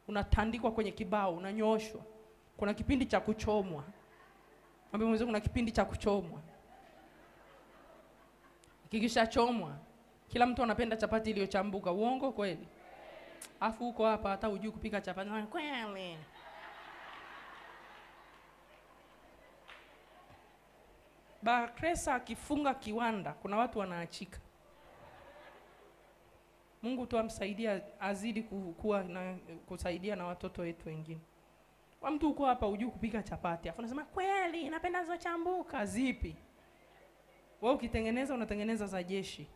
S1: Unatandikwa kwenye kibao, unanyooshwa. Kuna kipindi cha kuchomwa. Mwambie mwenzako kuna kipindi cha kuchomwa. Kikisha chomwa, kila mtu anapenda chapati iliyochambuka. Uongo kweli? Afu uko hapa hata hujui kupika chapati. Kweli. Bakresa akifunga kiwanda, kuna watu wanaachika. Mungu tu amsaidia azidi kuwa na kusaidia na watoto wetu wengine. Kwa mtu uko hapa hujui kupika chapati, afu unasema kweli napenda za chambuka. Zipi? Wewe ukitengeneza unatengeneza za jeshi.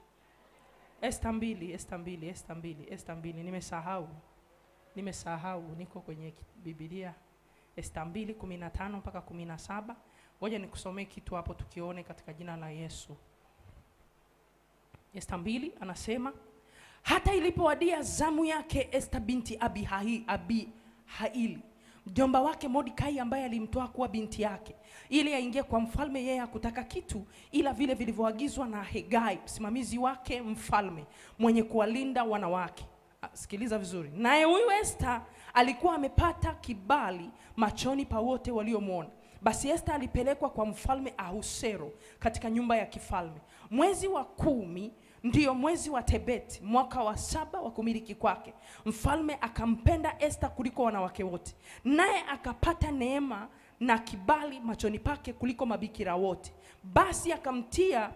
S1: Esther 2. Nimesahau niko kwenye Biblia. Esther 2:15 mpaka 17. Ngoja nikusomee kitu hapo tukione katika jina la Yesu. Esther 2 anasema, hata ilipowadia zamu yake Esther binti Haili, mjomba wake Mordekai ambaye alimtoa kuwa binti yake, ili aingie kwa mfalme, yeye hakutaka kitu ila vile vilivyoagizwa na Hegai, msimamizi wake mfalme, mwenye kuwalinda wanawake. Sikiliza vizuri. Naye huyu Esther alikuwa amepata kibali machoni pa wote waliomwona. Basi Esther alipelekwa kwa mfalme Ahasuero katika nyumba ya kifalme. Mwezi wa 10 ndiyo mwezi wa Tebeti, mwaka wa 7 wa kumiliki kwake. Mfalme akampenda Esther kuliko wanawake wote, naye akapata neema na kibali machoni pake kuliko mabikira wote. Basi akamtia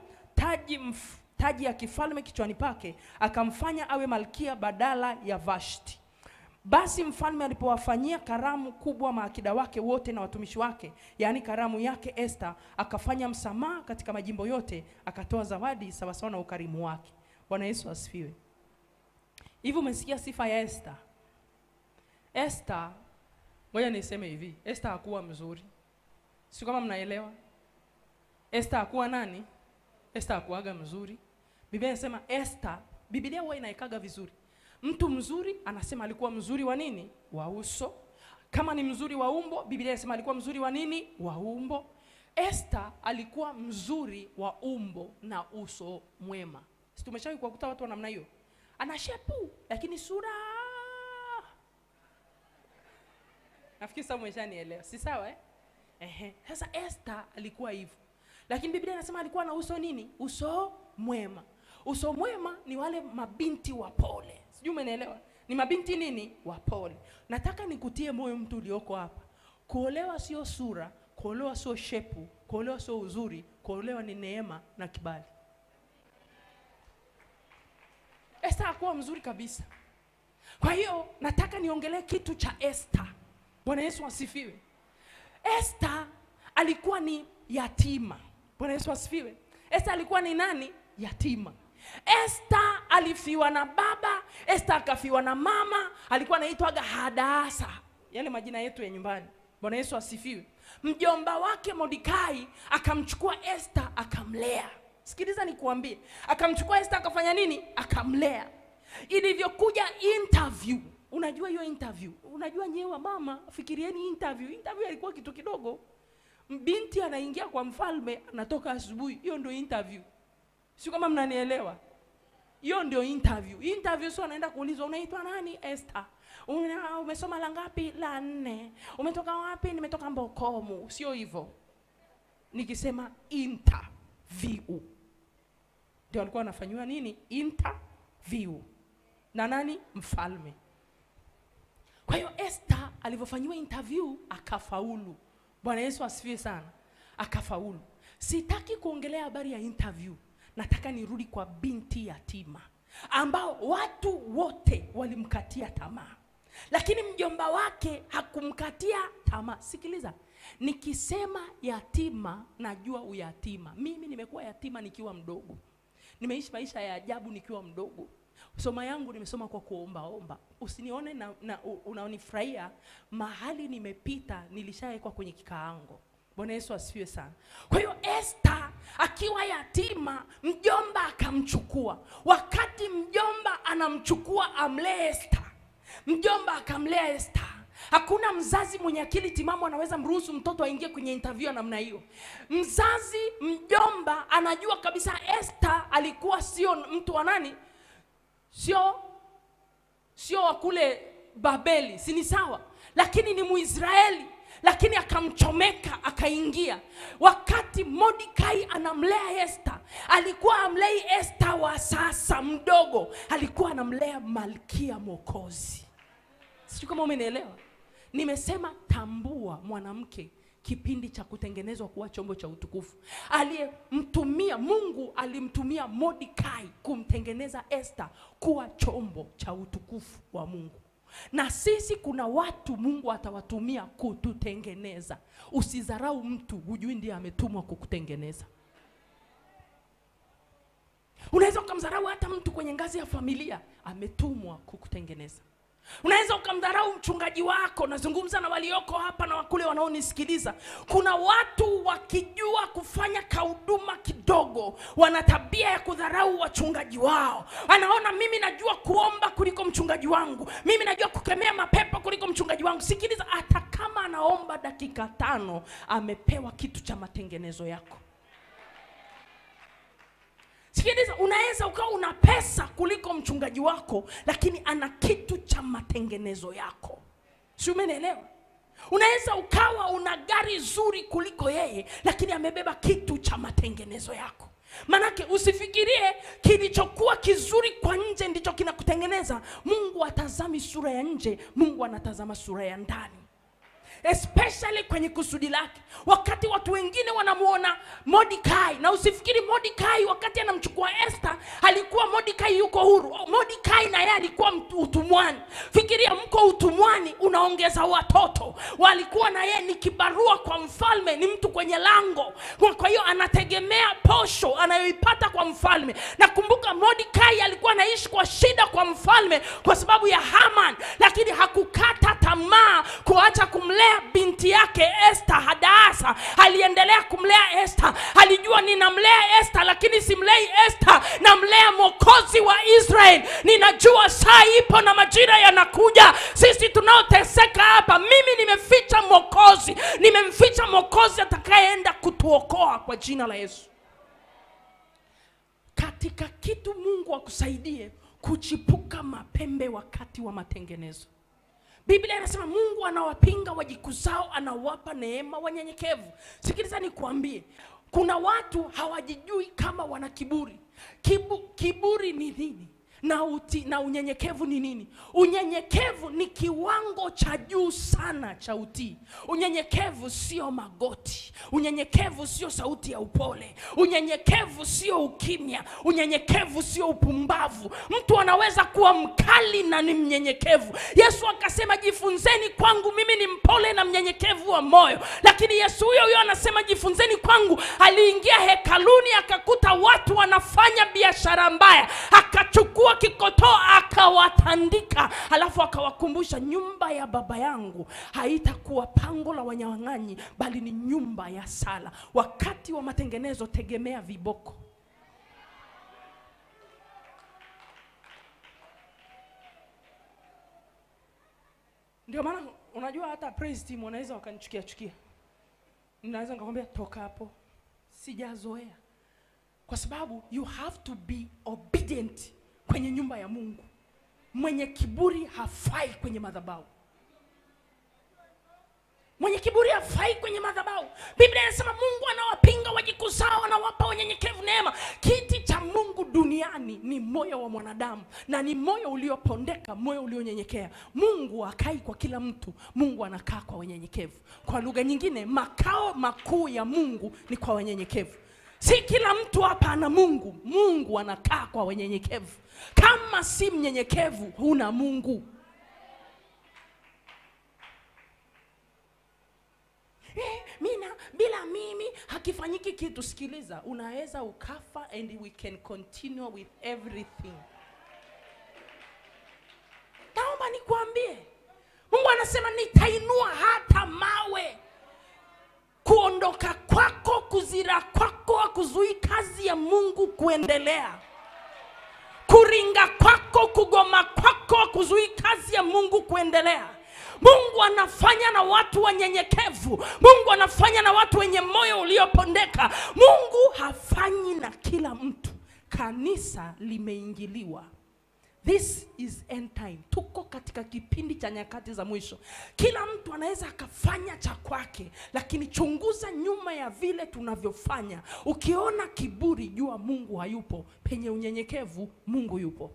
S1: taji ya kifalme kichwani pake, akamfanya awe malkia badala ya Vashti. Basi mfalme alipowafanyia karamu kubwa maakida wake wote na watumishi wake, yani karamu yake Esther, akafanya msamaha katika majimbo yote, akatoa zawadi sawa sawa na ukarimu wake. Bwana Yesu asifiwe. Hivi umesikia sifa ya Esther? Esther, ngoja niseme hivi, Esther hakuwa mzuri. Si kama mnaelewa? Esther hakuwa nani? Esther hakuaga mzuri. Biblia inasema Esther, Biblia huwa inaikaga vizuri. Mtu mzuri anasema alikuwa mzuri wa nini? Wa uso. Kama ni mzuri wa umbo, Biblia inasema alikuwa mzuri wa nini? Wa umbo. Esther alikuwa mzuri wa umbo na uso mwema. Si tumeshawahi kukuta watu wa namna hiyo? Ana shepu lakini sura. Nafikiri sasa umeshanielewa. Si sawa Sasa Esther alikuwa hivyo. Lakini Biblia inasema alikuwa na uso nini? Uso mwema. Uso mwema ni wale mabinti wapole. Sijui umeelewa? Ni mabinti nini? Wapole. Nataka nikutie moyo mtu ulioko hapa. Kuolewa sio sura, kuolewa sio shepu, kuolewa sio uzuri, kuolewa ni neema na kibali. Esther hakuwa mzuri kabisa. Kwa hiyo nataka niongelee kitu cha Esther. Bwana Yesu asifiwe. Esther alikuwa ni yatima. Bwana Yesu asifiwe. Esther alikuwa ni nani? Yatima. Esther alifiwa na baba, Esther akafiwa na mama, alikuwa anaitwa Hadasa. Yale majina yetu ya nyumbani. Bwana Yesu asifiwe. Mjomba wake Mordekai akamchukua Esther akamlea. Sikiliza nikuambie, akamchukua Esther akafanya nini? Akamlea. Ilivyokuja interview, unajua hiyo interview, unajua nyewe mama, fikirieni interview ilikuwa kitu kidogo. Binti anaingia kwa mfalme, anatoka asubuhi, hiyo ndio interview. Sio kama mnanielewa. Hiyo ndio interview. Interview sio anaenda kuulizwa unaitwa nani? Esther. Umesoma la ngapi? La 4. Umetoka wapi? Nimetoka Mbokomu. Sio hivyo. Nikisema interview, ndio alikuwa anafanywa nini? Interview. Na nani? Mfalme. Kwa hiyo Esther alivyofanywa interview akafaulu. Bwana Yesu asifiwe sana. Akafaulu. Sitaki kuongelea habari ya interview. Nataka nirudi kwa binti yatima ambao watu wote walimkatia tamaa, lakini mjomba wake hakumkatia tamaa. Sikiliza, nikisema yatima najua uyatima. Mimi nimekuwa yatima nikiwa mdogo. Nimeishi maisha ya ajabu nikiwa mdogo. Soma yangu nimesoma kwa kuomba. Usinione na unaonifurahia mahali nimepita, nilishawekwa kwenye kikaango. Bwana Yesu asifiwe sana. Kwa hiyo Esther akiwa yatima, mjomba akamchukua. Wakati mjomba anamchukua amlee Esther, mjomba akamlea Esther. Hakuna mzazi mwenye akili timamu anaweza mruhusu mtoto aingie kwenye interview ya namna hiyo. Mzazi, mjomba anajua kabisa Esther alikuwa sio mtu wa nani? Sio wa kule Babeli, si ni sawa? Lakini ni Muisraeli. Lakini akamchomeka akaingia. Wakati Mordekai anamlea Esther, alikuwa amlei Esther wa sasa mdogo, alikuwa anamlea Malkia Mwokozi. Sijui kama umenielewa. Nimesema tambua mwanamke kipindi cha kutengenezwa kuwa chombo cha utukufu. Aliyemtumia Mungu, alimtumia Mordekai kumtengeneza Esther kuwa chombo cha utukufu wa Mungu. Na sisi kuna watu Mungu atawatumia kututengeneza. Usidharau mtu, hujui ndiye ametumwa kukutengeneza. Unaweza ukamdharau hata mtu kwenye ngazi ya familia, ametumwa kukutengeneza. Unaweza ukamdharau mchungaji wako. Nazungumza na walioko hapa na wakule wanaonisikiliza. Kuna watu wakijua kufanya kahuduma kidogo, wana tabia ya kudharau wachungaji wao. Anaona mimi najua kuomba kuliko mchungaji wangu, mimi najua kukemea mapepo kuliko mchungaji wangu. Sikiliza, hata kama anaomba dakika 5, amepewa kitu cha matengenezo yako. Sikiliza, unaweza ukawa una pesa kuliko mchungaji wako, lakini ana kitu cha matengenezo yako. Si umenielewa? Unaweza ukawa una gari zuri kuliko yeye, lakini amebeba kitu cha matengenezo yako. Manake usifikirie kilichokuwa kizuri kwa nje ndicho kinakutengeneza. Mungu atazami sura ya nje, Mungu anatazama sura ya ndani. Especially kwenye kusudi lake. Wakati watu wengine wanamuona Mordekai, na usifikiri Mordekai wakati anamchukua Esther alikuwa Mordekai yuko huru. Mordekai na yeye alikuwa utumwani. Fikiria, mko utumwani, unaongeza watoto. Walikuwa na yeye ni kibarua kwa mfalme, ni mtu kwenye lango. Kwa hiyo anategemea posho anayoipata kwa mfalme. Na kumbuka Mordekai alikuwa anaishi kwa shida kwa mfalme kwa sababu ya Haman, lakini hakukata tamaa kuacha kumlea binti yake Esther. Hadaasa aliendelea kumlea Esther. Alijua ninamlea Esther, lakini simlei Esther, namlea Mwokozi wa Israeli. Ninajua saa ipo na majira yanakuja. Sisi tunaoteseka hapa, mimi nimeficha Mwokozi, nimemficha Mwokozi atakayeenda kutuokoa kwa jina la Yesu. Katika kitu Mungu akusaidie kuchipuka mapembe wakati wa matengenezo. Biblia inasema Mungu anawapinga wajikuzao, anawapa neema wanyenyekevu. Sikiliza nikuambie, kuna watu hawajijui kama wana kiburi. Kiburi ni nini? Na unyenyekevu ni nini? Unyenyekevu ni kiwango cha juu sana cha utii. Unyenyekevu sio magoti. Unyenyekevu sio sauti ya upole. Unyenyekevu sio ukimya. Unyenyekevu sio upumbavu. Mtu anaweza kuwa mkali na ni mnyenyekevu. Yesu akasema jifunzeni kwangu, mimi ni mpole na mnyenyekevu wa moyo. Lakini Yesu huyo anasema jifunzeni kwangu. Aliingia hekaluni akakuta watu wanafanya biashara mbaya, akachukua kikotoo akawatandika, alafu akawakumbusha nyumba ya baba yangu haitakuwa pango la wanyang'anyi, bali ni nyumba ya sala. Wakati wa matengenezo tegemea viboko. Ndio maana unajua hata praise team wanaweza wakanichukia. Ninaweza nikamwambia toka hapo, sijazoea. Kwa sababu you have to be obedient kwenye nyumba ya Mungu. Mwenye kiburi hafai kwenye madhabahu. Mwenye kiburi hafai kwenye madhabahu. Biblia inasema Mungu anawapinga wajikusao, anawapa wanyenyekevu neema. Kiti cha Mungu duniani ni moyo wa mwanadamu, na ni moyo uliopondeka, moyo ulionyenyekea. Mungu hakai kwa kila mtu, Mungu anakaa kwa wanyenyekevu. Kwa lugha nyingine, makao makuu ya Mungu ni kwa wanyenyekevu. Si kila mtu hapa ana Mungu. Mungu anakaa kwa wanyenyekevu. Kama si mnyenyekevu, huna Mungu. Bila mimi hakifanyiki kitu. Sikiliza, unaweza ukafa and we can continue with everything. Naomba nikuambie, Mungu anasema nitainua hata mawe. Kuondoka kwako, kuzira kwako hakuzui kazi ya Mungu kuendelea. Kuringa kwako, kugoma kwako hakuzui kazi ya Mungu kuendelea. Mungu anafanya na watu wanyenyekevu. Mungu anafanya na watu wenye moyo uliopondeka. Mungu hafanyi na kila mtu. Kanisa limeingiliwa. This is end time. Tuko katika kipindi cha nyakati za mwisho. Kila mtu anaweza akafanya cha kwake, lakini chunguza nyuma ya vile tunavyofanya. Ukiona kiburi, jua Mungu hayupo. Penye unyenyekevu, Mungu yupo.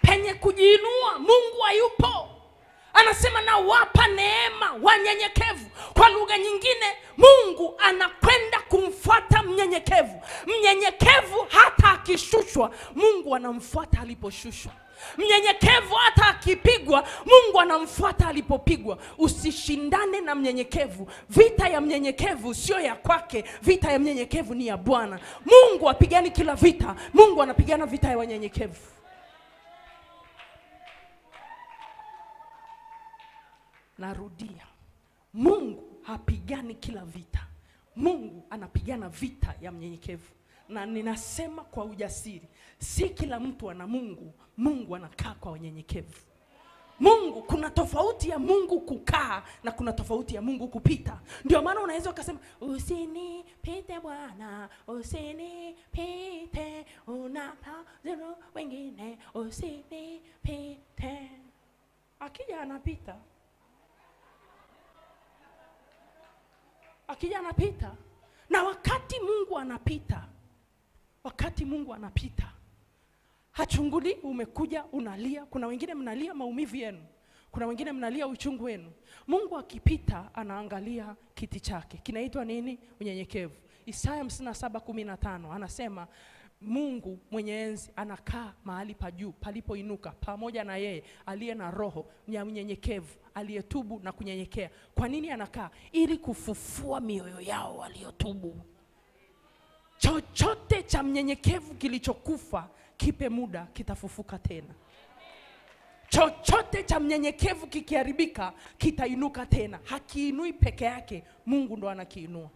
S1: Penye kujiinua, Mungu hayupo. Anasema na wapa neema wanyenyekevu. Kwa lugha nyingine, Mungu anakwenda kumfuata mnyenyekevu. Mnyenyekevu hata akishushwa, Mungu anamfuata aliposhushwa. Mnyenyekevu hata akipigwa, Mungu anamfuata alipopigwa. Usishindane na mnyenyekevu. Vita ya mnyenyekevu sio ya kwake, vita ya mnyenyekevu ni ya Bwana. Mungu apigani kila vita, Mungu anapigana vita ya wanyenyekevu. Narudia, Mungu hapigani kila vita. Mungu anapigana vita ya mnyenyekevu. Na ninasema kwa ujasiri, si kila mtu ana Mungu. Mungu anakaa kwa wanyenyekevu. Mungu, kuna tofauti ya Mungu kukaa na kuna tofauti ya Mungu kupita. Ndio maana unaweza ukasema usinipite Bwana, usinipite, unapazuru wengine, usinipite. Akija anapita. Akija anapita. Na wakati Mungu anapita, hachunguli umekuja unalia. Kuna wengine mnalia maumivu yenu, kuna wengine mnalia uchungu wenu. Mungu akipita anaangalia kiti chake. Kinaitwa nini? Unyenyekevu. Isaya 57:15 anasema Mungu mwenye enzi anakaa mahali pa juu palipoinuka, pamoja na yeye aliye na roho ya unyenyekevu, aliyetubu na kunyenyekea. Kwa nini anakaa? Ili kufufua mioyo yao waliotubu. Chochote cha mnyenyekevu kilichokufa, kipe muda, kitafufuka tena. Chochote cha mnyenyekevu kikiharibika, kitainuka tena. Hakiinui peke yake, Mungu ndo anakiinua.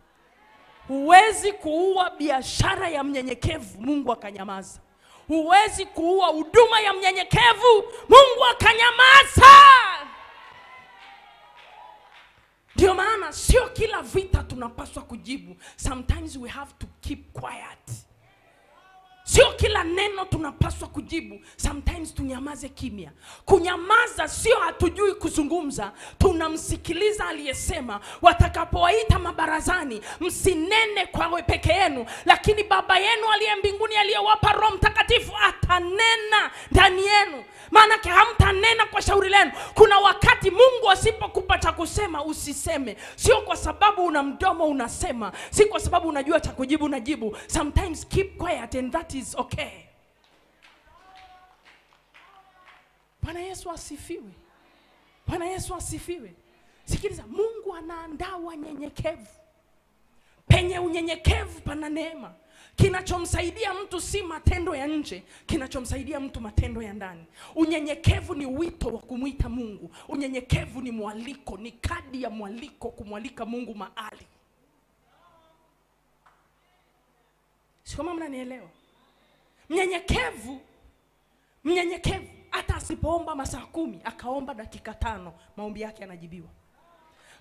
S1: Huwezi kuua biashara ya mnyenyekevu Mungu akanyamaza. Huwezi kuua huduma ya mnyenyekevu Mungu akanyamaza. Ndio maana sio kila vita tunapaswa kujibu. Sometimes we have to keep quiet. Sio kila neno tunapaswa kujibu. Sometimes tunyamaze kimya. Kunyamaza sio hatujui kuzungumza. Tunamsikiliza aliyesema, watakapowaita mabarazani, msinene kwa peke yenu, lakini Baba yenu aliye mbinguni aliyewapa Roho Mtakatifu atanena ndani yenu. Maana hamtanena kwa shauri lenu. Kuna wakati Mungu asipokupa cha kusema usiseme. Sio kwa sababu una mdomo unasema, si kwa sababu unajua cha kujibu unajibu. Sometimes keep quiet and that is okay. Bwana Yesu asifiwe. Bwana Yesu asifiwe. Sikiliza, Mungu anaandaa wanyenyekevu. Penye unyenyekevu pana neema. Kinachomsaidia mtu si matendo ya nje, kinachomsaidia mtu matendo ya ndani. Unyenyekevu ni wito wa kumuita Mungu. Unyenyekevu ni mwaliko, ni kadi ya mwaliko kumwalika Mungu mahali. Sio kama mnanielewa? Mnyenyekevu hata asipoomba masaa 10, akaomba dakika 5, maombi yake yanajibiwa.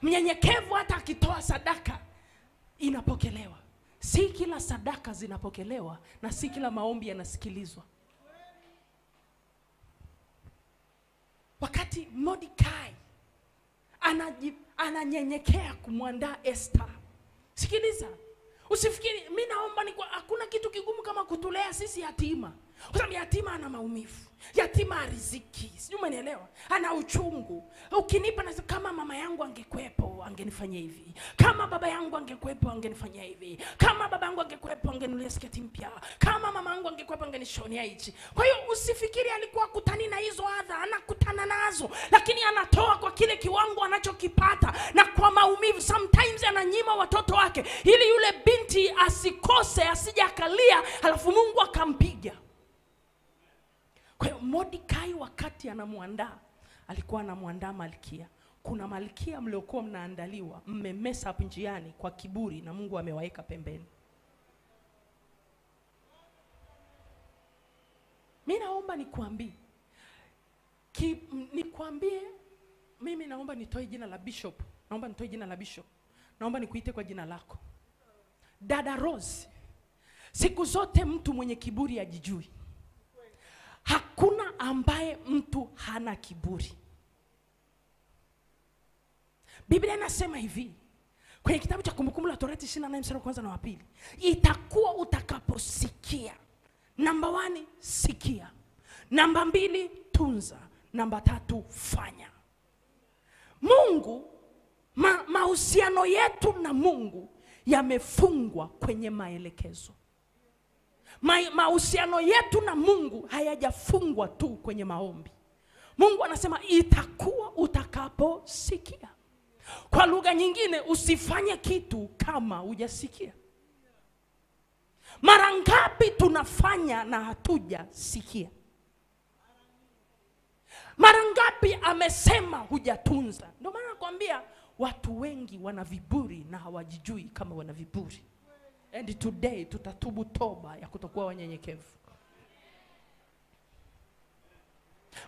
S1: Mnyenyekevu hata akitoa sadaka inapokelewa. si kila sadaka zinapokelewa na si kila maombi yanasikilizwa. Wakati Mordekai ananyenyekea kumwandaa Esther. Sikiliza, usifikiri mimi naomba ni kwa hakuna kitu kigumu kama kutulea sisi yatima. Kwa sababu yatima ana maumivu, yatima riziki, sijui umenielewa, ana uchungu. Ukinipa na kama mama yangu angekuepo angenifanyia hivi, kama baba yangu angekuepo angenifanyia hivi, kama baba yangu angekuepo angeninunulia sketi mpya, kama mama yangu angekuepo angenishonia hichi. Kwa hiyo usifikiri alikuwa kutani na hizo adha, anakutana nazo, lakini anatoa kwa kile kiwango anachokipata na kwa maumivu. Sometimes ananyima watoto wake ili yule binti asikose, asije akalia halafu Mungu akampiga. Kwa hiyo Mordekai wakati anamuandaa, alikuwa anamuandaa malkia. Kuna malkia mliokuwa mnaandaliwa, mmemesa hapo njiani kwa kiburi na Mungu amewaeka pembeni. Mimi naomba nikwambie, mimi naomba nitoe jina la bishop. Naomba nitoe jina la bishop. Naomba nikuite kwa jina lako. Dada Rose, siku zote mtu mwenye kiburi hajijui. Hakuna ambaye mtu hana kiburi. Biblia inasema hivi kwenye kitabu cha Kumbukumbu la Torati 28 mstari wa kwanza na wa pili. Itakuwa utakaposikia. Namba 1, sikia. Namba 2, tunza. Namba 3, fanya. Mungu, mahusiano yetu na Mungu yamefungwa kwenye maelekezo. Mahusiano yetu na Mungu hayajafungwa tu kwenye maombi. Mungu anasema itakuwa utakaposikia. Kwa lugha nyingine, usifanye kitu kama hujasikia. Mara ngapi tunafanya na hatujasikia? Mara ngapi amesema hujatunza? Ndio maana nakwambia watu wengi wana viburi na hawajijui kama wana viburi. And today tutatubu toba ya kutokuwa wanyenyekevu.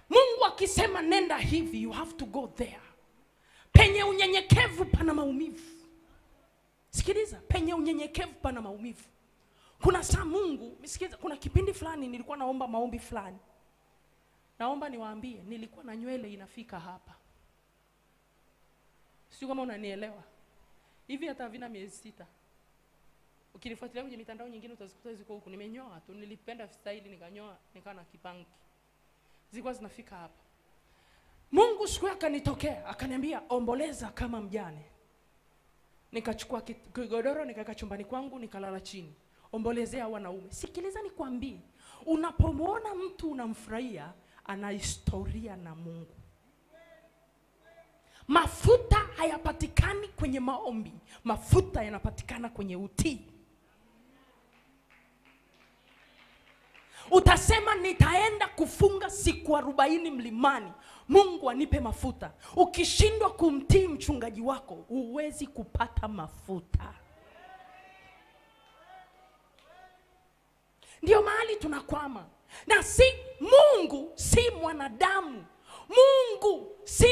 S1: Mungu akisema nenda hivi, you have to go there. Penye unyenyekevu pana maumivu. Sikiliza, penye unyenyekevu pana maumivu. Kuna saa Mungu, sikiliza, kuna kipindi fulani nilikuwa naomba maombi fulani. Naomba niwaambie, nilikuwa na nywele inafika hapa. Sio kama unanielewa. Hivi hata vina miezi 6. Ukinifuatilia kwenye mitandao nyingine utazikuta ziko huku. Nimenyoa tu, nilipenda style nikanyoa, nikawa na kipanki. Zilikuwa zinafika hapa. Mungu siku akanitokea, akaniambia omboleza kama mjane. Nikachukua kigodoro nikaweka chumbani kwangu, nikalala chini. Ombolezea wanaume. Sikiliza nikwambie, unapomwona mtu unamfurahia, ana historia na Mungu. Mafuta hayapatikani kwenye maombi, mafuta yanapatikana kwenye utii. Utasema nitaenda kufunga siku 40 mlimani, Mungu anipe mafuta. Ukishindwa kumtii mchungaji wako, huwezi kupata mafuta. Ndio mahali tunakwama. Na si Mungu si mwanadamu. Mungu si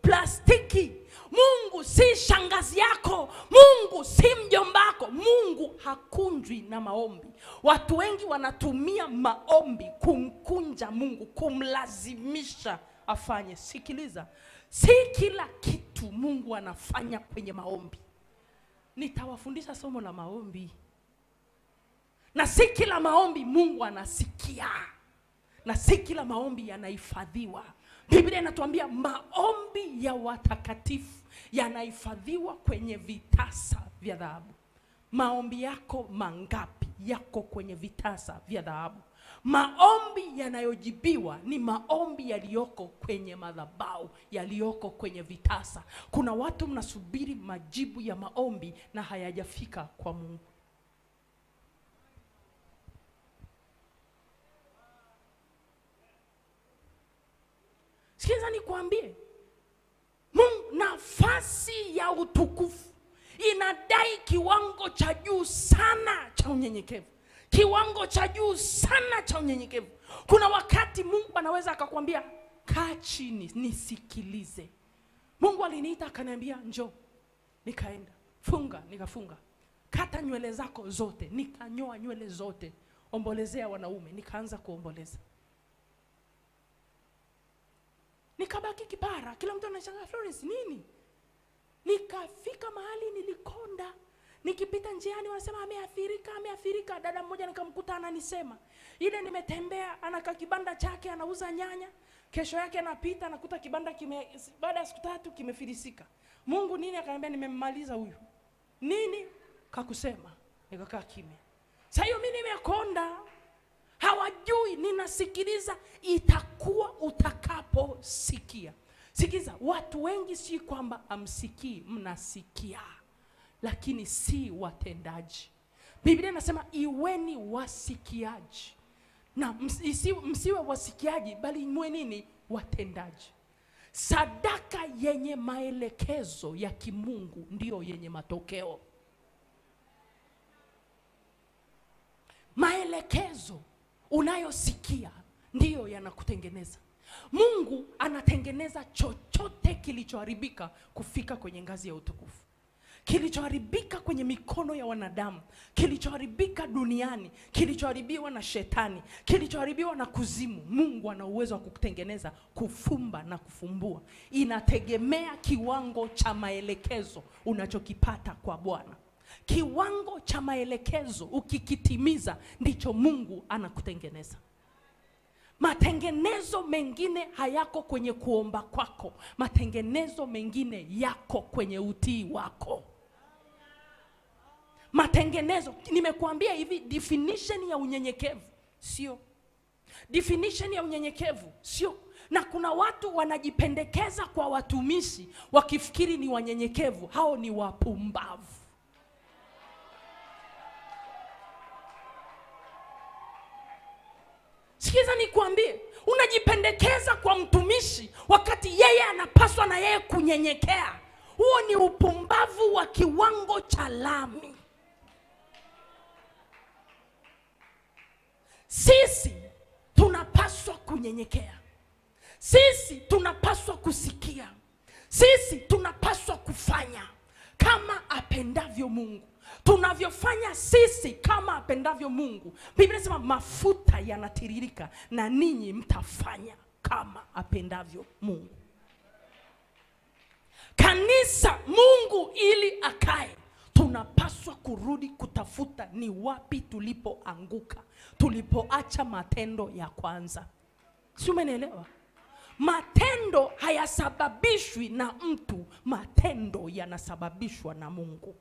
S1: plastiki. Mungu si shangazi yako. Mungu si mjombako. Mungu hakunjwi na maombi. Watu wengi wanatumia maombi kumkunja Mungu, kumlazimisha afanye. Sikiliza, si kila kitu Mungu anafanya kwenye maombi. Nitawafundisha somo la maombi. Na si kila maombi Mungu anasikia. Na si kila maombi yanahifadhiwa. Biblia inatuambia maombi ya watakatifu yanahifadhiwa kwenye vitasa vya dhahabu. Maombi yako mangapi yako kwenye vitasa vya dhahabu? Maombi yanayojibiwa ni maombi yaliyoko kwenye madhabahu, yaliyoko kwenye vitasa. Kuna watu mnasubiri majibu ya maombi na hayajafika kwa Mungu. Sikiza nikwambie, Mungu, nafasi ya utukufu inadai kiwango cha juu sana cha unyenyekevu. Kiwango cha juu sana cha unyenyekevu. Kuna wakati Mungu anaweza akakwambia kaa chini nisikilize. Mungu aliniita akaniambia njoo. Nikaenda. Funga, nikafunga. kata nywele zako zote. Nikanyoa nywele zote. Ombolezea wanaume. Nikaanza kuomboleza. Nikabaki kipara. Kila mtu anashangaa, Florence nini? Nikafika mahali nilikonda. Nikipita njiani wanasema ameathirika. Dada mmoja nikamkuta ananisema, ile nimetembea anaka kibanda chake anauza nyanya. Kesho yake anapita anakuta kibanda baada ya siku 3 kimefilisika. Mungu nini? Akaniambia nimemmaliza huyu. Nini? Kakusema. Nikakaa kimya. Sasa hiyo mimi nimekonda. Hawajui ninasikiliza, itakuwa utakaposikia. Sikiza, watu wengi si kwamba amsikii, mnasikia, lakini si watendaji. Biblia inasema iweni wasikiaji. Na msiwe wasikiaji bali mwe nini? Watendaji. Sadaka yenye maelekezo ya kimungu ndiyo yenye matokeo. Maelekezo unayosikia ndiyo yanakutengeneza. Mungu anatengeneza chochote kilichoharibika kufika kwenye ngazi ya utukufu. Kilichoharibika kwenye mikono ya wanadamu, kilichoharibika duniani, kilichoharibiwa na shetani, kilichoharibiwa na kuzimu, Mungu ana uwezo wa kukutengeneza, kufumba na kufumbua. Inategemea kiwango cha maelekezo unachokipata kwa Bwana. Kiwango cha maelekezo ukikitimiza ndicho Mungu anakutengeneza. Matengenezo mengine hayako kwenye kuomba kwako. Matengenezo mengine yako kwenye utii wako. Matengenezo, nimekuambia hivi, definition ya unyenyekevu sio. Definition ya unyenyekevu sio. Na kuna watu wanajipendekeza kwa watumishi wakifikiri ni wanyenyekevu. Hao ni wapumbavu. Sikiza nikuambie, unajipendekeza kwa mtumishi wakati yeye anapaswa na yeye kunyenyekea. Huo ni upumbavu wa kiwango cha lami. Sisi tunapaswa kunyenyekea. Sisi tunapaswa kusikia. Sisi tunapaswa kufanya kama apendavyo Mungu. Tunavyofanya sisi kama apendavyo Mungu, Biblia inasema mafuta yanatiririka na ninyi mtafanya kama apendavyo Mungu. Kanisa, Mungu ili akae, tunapaswa kurudi kutafuta ni wapi tulipoanguka, tulipoacha matendo ya kwanza. Si umenielewa? Matendo hayasababishwi na mtu, matendo yanasababishwa na Mungu.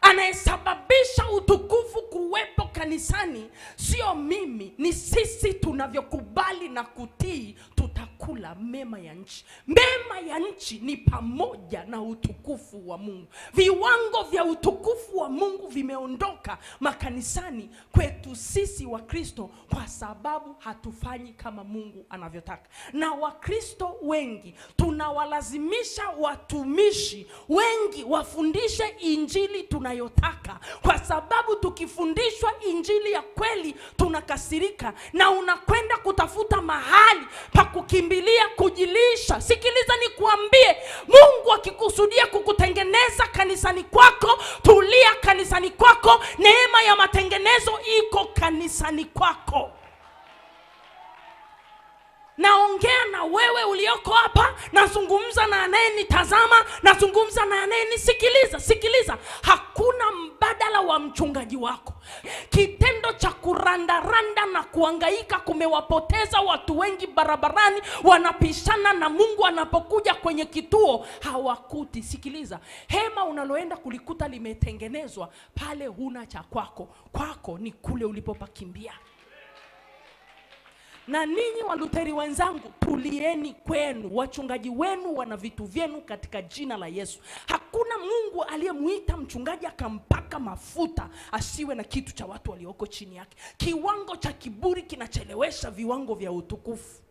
S1: Anayesababisha utukufu kuwepo kanisani sio mimi, ni sisi. Tunavyokubali na kutii, tutakula mema ya nchi. Mema ya nchi ni pamoja na utukufu wa Mungu. Viwango vya utukufu wa Mungu vimeondoka makanisani kwetu sisi wa Kristo kwa sababu hatufanyi kama Mungu anavyotaka. Na Wakristo wengi tunawalazimisha watumishi wengi wafundishe injili tunayotaka, kwa sababu tukifundishwa injili ya kweli tunakasirika na unakwenda kutafuta mahali pa kukimbilia kujilisha. Sikiliza nikuambie, Mungu akikusudia kukutengeneza kanisani kwako, tulia kanisani kwako. Neema ya matengenezo iko kanisani kwako. Naongea na wewe ulioko hapa, nazungumza na anayenitazama, nazungumza na anayenisikiliza. Sikiliza, hakuna mbadala wa mchungaji wako. Kitendo cha kurandaranda na kuhangaika kumewapoteza watu wengi barabarani, wanapishana na Mungu anapokuja kwenye kituo hawakuti. Sikiliza, hema unaloenda kulikuta limetengenezwa pale, huna cha kwako. Kwako ni kule ulipopakimbia. Na ninyi Waluteri wenzangu, tulieni kwenu. Wachungaji wenu wana vitu vyenu katika jina la Yesu. Hakuna Mungu aliyemuita mchungaji akampaka mafuta asiwe na kitu cha watu walioko chini yake. Kiwango cha kiburi kinachelewesha viwango vya utukufu.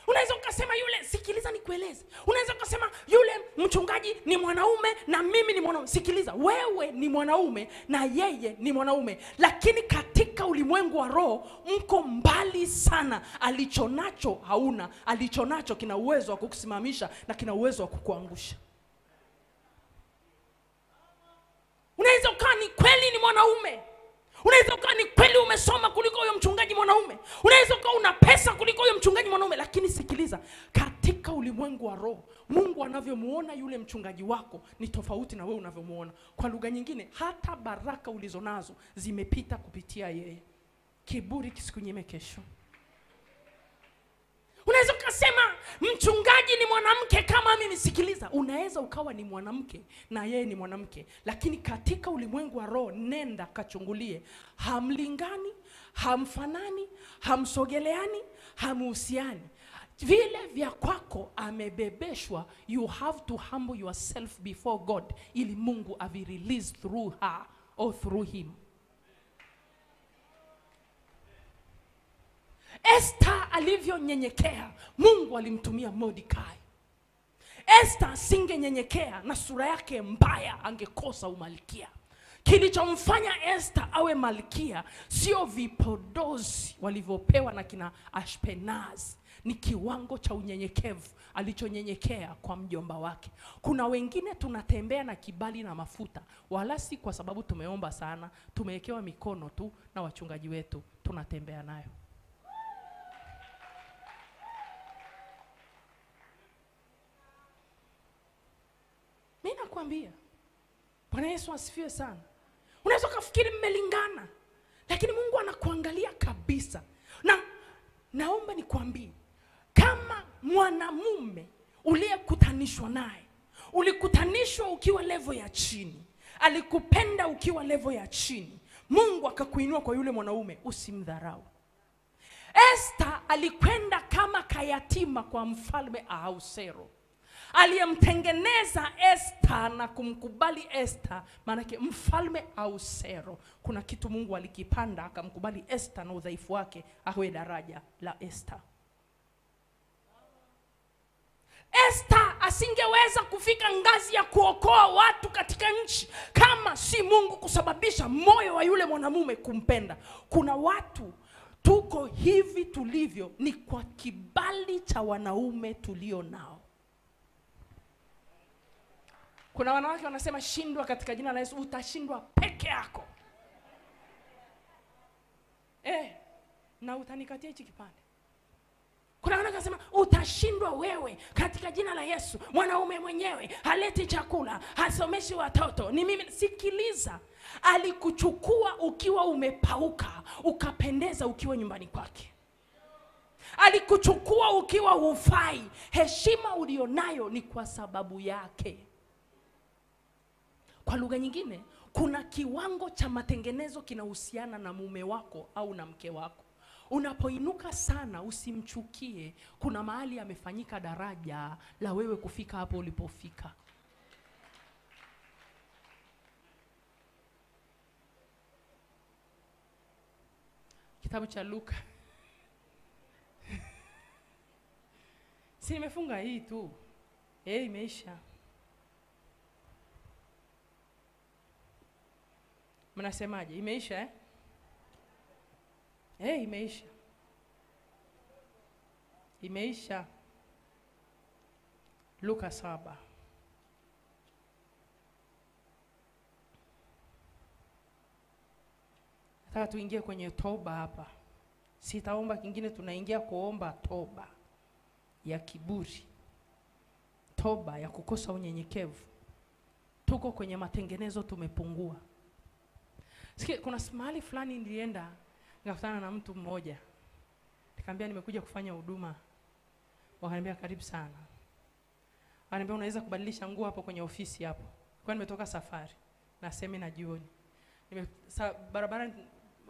S1: Unaweza ukasema yule, sikiliza nikueleze. Unaweza ukasema yule mchungaji ni mwanaume na mimi ni mwanaume. Sikiliza, wewe ni mwanaume na yeye ni mwanaume, lakini katika ulimwengu wa roho mko mbali sana. Alichonacho hauna, alichonacho kina uwezo wa kukusimamisha na kina uwezo wa kukuangusha. Unaweza ukawa ni kweli ni mwanaume, unaweza ukawa ni kweli umesoma kuliko huyo mchungaji mwanaume, unaweza ukawa una pesa kuliko huyo mchungaji mwanaume, lakini sikiliza, katika ulimwengu wa roho Mungu anavyomuona yule mchungaji wako ni tofauti na wewe unavyomuona. Kwa lugha nyingine, hata baraka ulizonazo zimepita kupitia yeye. Kiburi kisikunyime kesho. Unaweza ukasema mchungaji ni mwanamke kama mimi. Sikiliza, unaweza ukawa ni mwanamke na yeye ni mwanamke, lakini katika ulimwengu wa roho nenda kachungulie, hamlingani, hamfanani, hamsogeleani, hamuhusiani. Vile vya kwako amebebeshwa. You have to humble yourself before God ili Mungu avirelease through her or through him. Esther alivyonyenyekea, Mungu alimtumia Mordekai. Esther singenyenyekea na sura yake mbaya angekosa umalkia. Kilichomfanya Esther awe malkia sio vipodozi walivyopewa na kina Ashpenaz, ni kiwango cha unyenyekevu alichonyenyekea kwa mjomba wake. Kuna wengine tunatembea na kibali na mafuta, wala si kwa sababu tumeomba sana, tumewekewa mikono tu na wachungaji wetu, tunatembea nayo. Mimi nakwambia, Bwana Yesu asifiwe sana. Unaweza kufikiri mmelingana, lakini Mungu anakuangalia kabisa. Na naomba nikwambie, kama mwanamume uliyekutanishwa naye, ulikutanishwa ukiwa level ya chini, alikupenda ukiwa level ya chini, Mungu akakuinua kwa yule mwanaume, usimdharau. Esther alikwenda kama kayatima kwa mfalme Ahasuero. Aliyemtengeneza Esther na kumkubali Esther, maanake mfalme Ahasuero, kuna kitu Mungu alikipanda akamkubali Esther na udhaifu wake awe daraja la Esther. Esther asingeweza kufika ngazi ya kuokoa watu katika nchi kama si Mungu kusababisha moyo wa yule mwanamume kumpenda. Kuna watu tuko hivi tulivyo ni kwa kibali cha wanaume tulio nao. Kuna wanawake wanasema shindwa katika jina la Yesu. Utashindwa peke yako. Na utanikatia hichi kipande. Kuna wanawake wanasema utashindwa wewe katika jina la Yesu. Mwanaume mwenyewe haleti chakula, hasomeshi watoto, ni mimi. Sikiliza, alikuchukua ukiwa umepauka, ukapendeza ukiwa nyumbani kwake. Alikuchukua ukiwa hufai. Heshima ulionayo ni kwa sababu yake. Kwa lugha nyingine, kuna kiwango cha matengenezo kinahusiana na mume wako au na mke wako. Unapoinuka sana usimchukie, kuna mahali amefanyika daraja la wewe kufika hapo ulipofika. Kitabu cha Luka. Si nimefunga hii tu. Imeisha. Mnasemaje? Imeisha imeisha. Imeisha. Luka 7. Nataka tuingie kwenye toba hapa. Sitaomba kingine, tunaingia kuomba toba ya kiburi. Toba ya kukosa unyenyekevu. Tuko kwenye matengenezo, tumepungua. Sikia, kuna mahali fulani nilienda, nikakutana na mtu mmoja. Nikamwambia nimekuja kufanya huduma. Wakaniambia karibu sana. Wakaniambia unaweza kubadilisha nguo hapo kwenye ofisi hapo. Kwa nimetoka safari na semina jioni. Barabara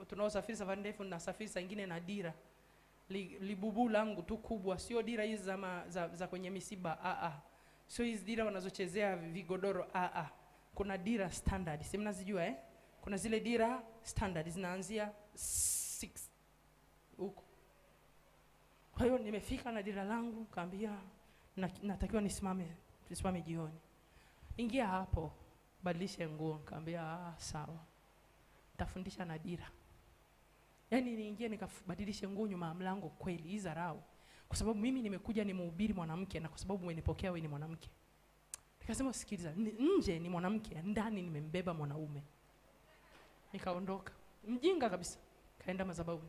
S1: tunaosafiri safari ndefu, na safari nyingine na dira. Libubu langu tu kubwa, sio dira hizi za kwenye misiba. Sio hizi dira wanazochezea vigodoro. Kuna dira standard. Si mnazijua Kuna zile dira standard zinaanzia 6 huko. Kwa hiyo nimefika na dira langu, kaambia natakiwa nisimame jioni. Ingia hapo, badilisha nguo. Kaambia sawa. Nitafundisha na dira. Yaani niingie nikabadilishe nguo nyuma ya mlango kweli, hii dharau. Kwa sababu mimi nimekuja ni mhubiri mwanamke na kwa sababu umenipokea wewe ni mwanamke. Nikasema sikiliza, nje ni mwanamke, ndani nimembeba mwanaume. Nikaondoka. Mjinga kabisa. Kaenda madhabahuni.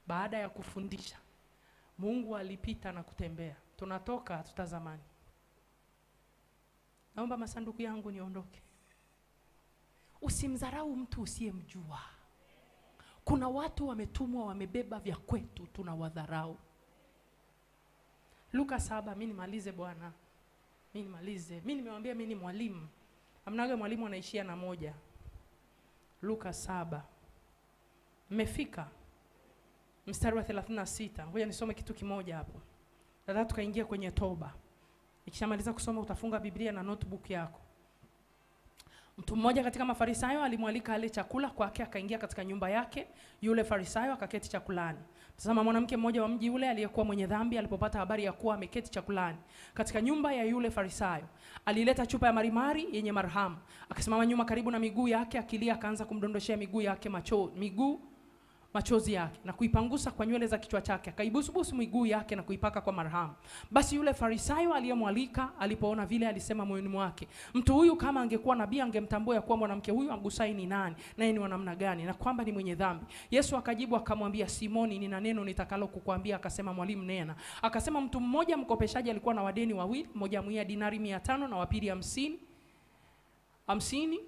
S1: Baada ya kufundisha, Mungu alipita na kutembea. Tunatoka tutazamani. Naomba masanduku yangu niondoke. Usimdharau mtu usiyemjua. Kuna watu wametumwa wamebeba vya kwetu, tunawadharau. Luka 7, mimi nimalize bwana. Mimi nimalize. Mimi nimewambia mimi ni mwalimu. Hamnaga mwalimu anaishia na moja. Luka 7. Mmefika mstari wa 36. Ngoja nisome kitu kimoja hapo. Nataka tukaingia kwenye toba. Nikishamaliza kusoma utafunga Biblia na notebook yako. Mtu mmoja katika Mafarisayo alimwalika ale chakula kwake, akaingia katika nyumba yake. Yule Farisayo akaketi chakulani. Tazama, mwanamke mmoja wa mji ule aliyekuwa mwenye dhambi alipopata habari ya kuwa ameketi chakulani katika nyumba ya yule Farisayo, alileta chupa ya marimari yenye marhamu, akasimama nyuma karibu na miguu yake, akilia, akaanza kumdondoshea miguu yake machozi yake na kuipangusa kwa nywele za kichwa chake, akaibusubusu miguu yake na kuipaka kwa marhamu. Basi yule Farisayo aliyemwalika alipoona vile, alisema moyoni mwake, mtu huyu kama angekuwa nabii angemtambua ya kuwa mwanamke huyu amgusai ni nani, naye ni wa namna gani, na kwamba ni mwenye dhambi. Yesu akajibu akamwambia, Simoni, nina neno nitakalo kukuambia. Akasema, mwalimu, nena. Akasema, mtu mmoja mkopeshaji alikuwa na wadeni wawili, mmoja amwia dinari 500 na wa pili 50.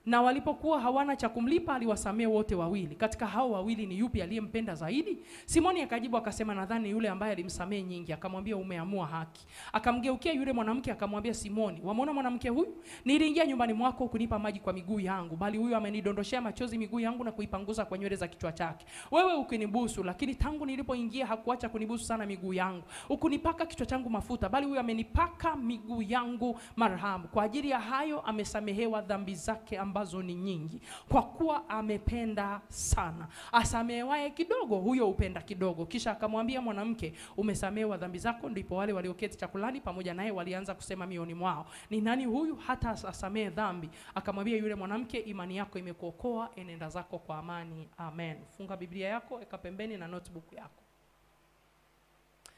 S1: Na walipokuwa hawana cha kumlipa, aliwasamea wote wawili. Katika hao wawili ni yupi aliyempenda zaidi? Simoni akajibu akasema, nadhani yule ambaye alimsamea nyingi. Akamwambia, umeamua haki. Akamgeukia yule mwanamke akamwambia, Simoni, wamuona mwanamke huyu? Niliingia nyumbani mwako kunipa maji kwa miguu yangu, bali huyu amenidondoshea machozi miguu yangu na kuipanguza kwa nywele za kichwa chake. Wewe ukinibusu, lakini tangu nilipoingia hakuacha kunibusu sana miguu yangu. Ukunipaka kichwa changu mafuta, bali huyu amenipaka miguu yangu marhamu. Kwa ajili ya hayo amesamehewa dhambi zake ambazo ni nyingi, kwa kuwa amependa sana. Asamehewaye kidogo, huyo upenda kidogo. Kisha akamwambia mwanamke, umesamehewa dhambi zako. Ndipo wale walioketi chakulani pamoja naye walianza kusema mioyoni mwao, ni nani huyu hata asamehe dhambi? Akamwambia yule mwanamke, imani yako imekuokoa, enenda zako kwa amani. Amen. Funga Biblia yako, weka pembeni na notebook yako.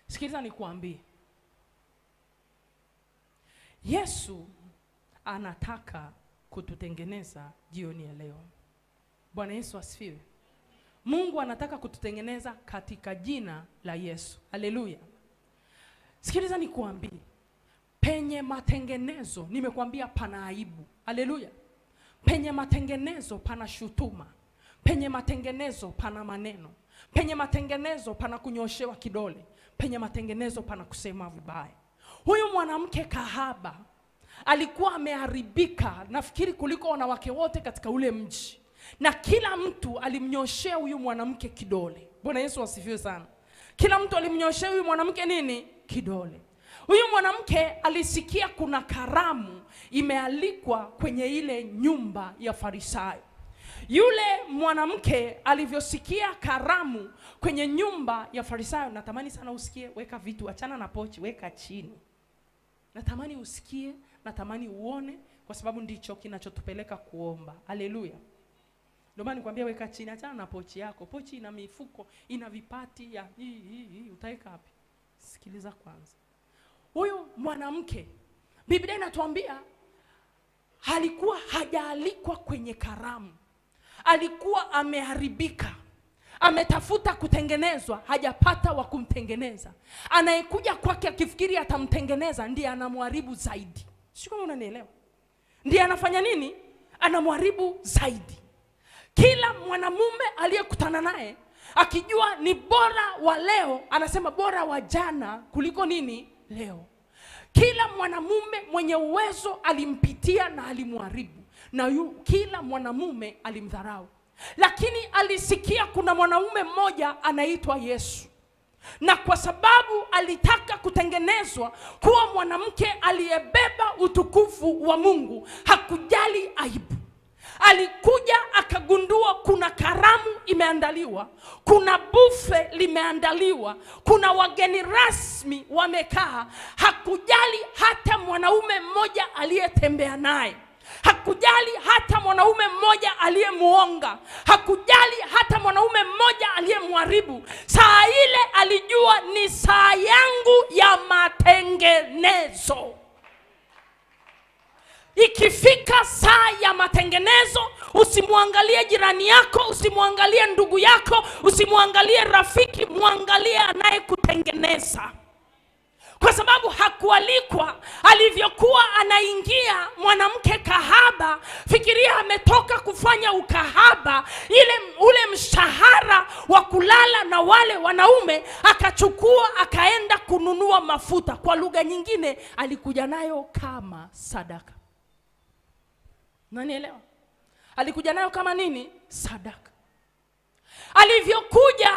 S1: Sikiliza nikuambie, Yesu anataka kututengeneza jioni ya leo. Bwana Yesu asifiwe. Mungu anataka kututengeneza katika jina la Yesu. Haleluya. Sikiliza nikuambie, penye matengenezo, nimekuambia pana aibu. Haleluya. Penye matengenezo pana shutuma. Penye matengenezo pana maneno. Penye matengenezo pana kunyoshewa kidole. Penye matengenezo pana kusema vibaya. Huyu mwanamke kahaba alikuwa ameharibika, nafikiri kuliko wanawake wote katika ule mji, na kila mtu alimnyoshea huyu mwanamke kidole. Bwana Yesu asifiwe sana. Kila mtu alimnyoshea huyu mwanamke nini? Kidole. Huyu mwanamke alisikia kuna karamu imealikwa kwenye ile nyumba ya Farisayo. Yule mwanamke alivyosikia karamu kwenye nyumba ya Farisayo, natamani sana usikie, weka vitu, achana na pochi, weka chini. Natamani usikie, natamani uone, kwa sababu ndicho kinachotupeleka kuomba. Haleluya. Ndio maana nikwambia weka chini, achana na pochi yako. Pochi ina mifuko, ina vipati ya hii utaweka wapi? Sikiliza kwanza. Huyu mwanamke, Biblia inatuambia alikuwa hajaalikwa kwenye karamu. Alikuwa ameharibika. Ametafuta kutengenezwa, hajapata wa kumtengeneza. Anayekuja kwake akifikiri atamtengeneza ndiye anamharibu zaidi. Sio kama unanielewa? Ndiye anafanya nini? Anamharibu zaidi. Kila mwanamume aliyekutana naye akijua ni bora wa leo, anasema bora wa jana kuliko nini? Leo. Kila mwanamume mwenye uwezo alimpitia na alimharibu, na kila mwanamume alimdharau. Lakini alisikia kuna mwanaume mmoja anaitwa Yesu. Na kwa sababu alitaka kutengenezwa kuwa mwanamke aliyebeba utukufu wa Mungu, hakujali aibu. Alikuja akagundua kuna karamu imeandaliwa, kuna bufe limeandaliwa, kuna wageni rasmi wamekaa. Hakujali hata mwanaume mmoja aliyetembea naye. Hakujali hata mwanaume mmoja aliyemuonga, hakujali hata mwanaume mmoja aliyemharibu. Saa ile alijua ni saa yangu ya matengenezo. Ikifika saa ya matengenezo, usimwangalie jirani yako, usimwangalie ndugu yako, usimwangalie rafiki, muangalie anayekutengeneza. Kwa sababu hakualikwa. Alivyokuwa anaingia mwanamke kahaba, fikiria ametoka kufanya ukahaba, ule mshahara wa kulala na wale wanaume akachukua akaenda kununua mafuta. Kwa lugha nyingine alikuja nayo kama sadaka. Unanielewa? Alikuja nayo kama nini? Sadaka. Alivyokuja,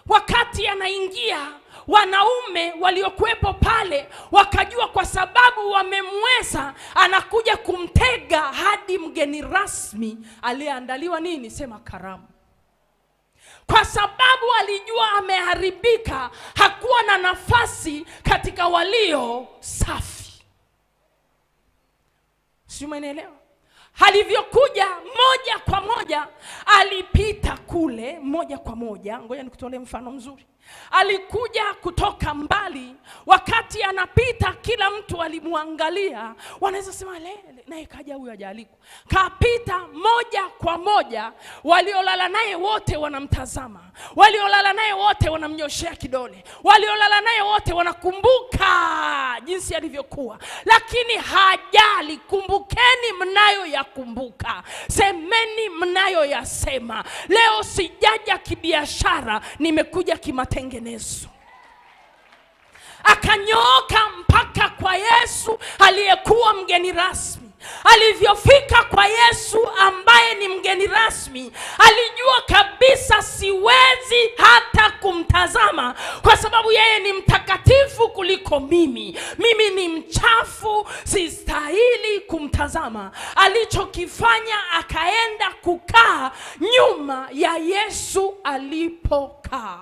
S1: wakati anaingia, wanaume waliokuepo pale wakajua kwa sababu wamemweza anakuja kumtega hadi mgeni rasmi aliyeandaliwa nini? Sema karamu. Kwa sababu alijua ameharibika, hakuwa na nafasi katika walio safi. Sio, umeelewa? Alivyokuja moja kwa moja, alipita kule moja kwa moja. Ngoja nikutolee mfano mzuri. Alikuja kutoka mbali, wakati anapita kila mtu alimuangalia. Wanaweza sema naye kaja huyu hajalikwa. Kapita moja kwa moja, waliolala naye wote wanamtazama. Waliolala naye wote wanamnyoshea kidole. Waliolala naye wote wanakumbuka jinsi alivyokuwa. Lakini hajali. Kumbukeni mnayo ya kumbuka. Semeni mnayo ya sema. Leo sijaja kibiashara, nimekuja kimatengenezo. Akanyooka mpaka kwa Yesu aliyekuwa mgeni rasmi. Alivyofika kwa Yesu ambaye ni mgeni rasmi, alijua kabisa siwezi hata kumtazama, kwa sababu yeye ni mtakatifu kuliko mimi. Mimi ni mchafu, sistahili kumtazama. Alichokifanya, akaenda kukaa nyuma ya Yesu alipokaa.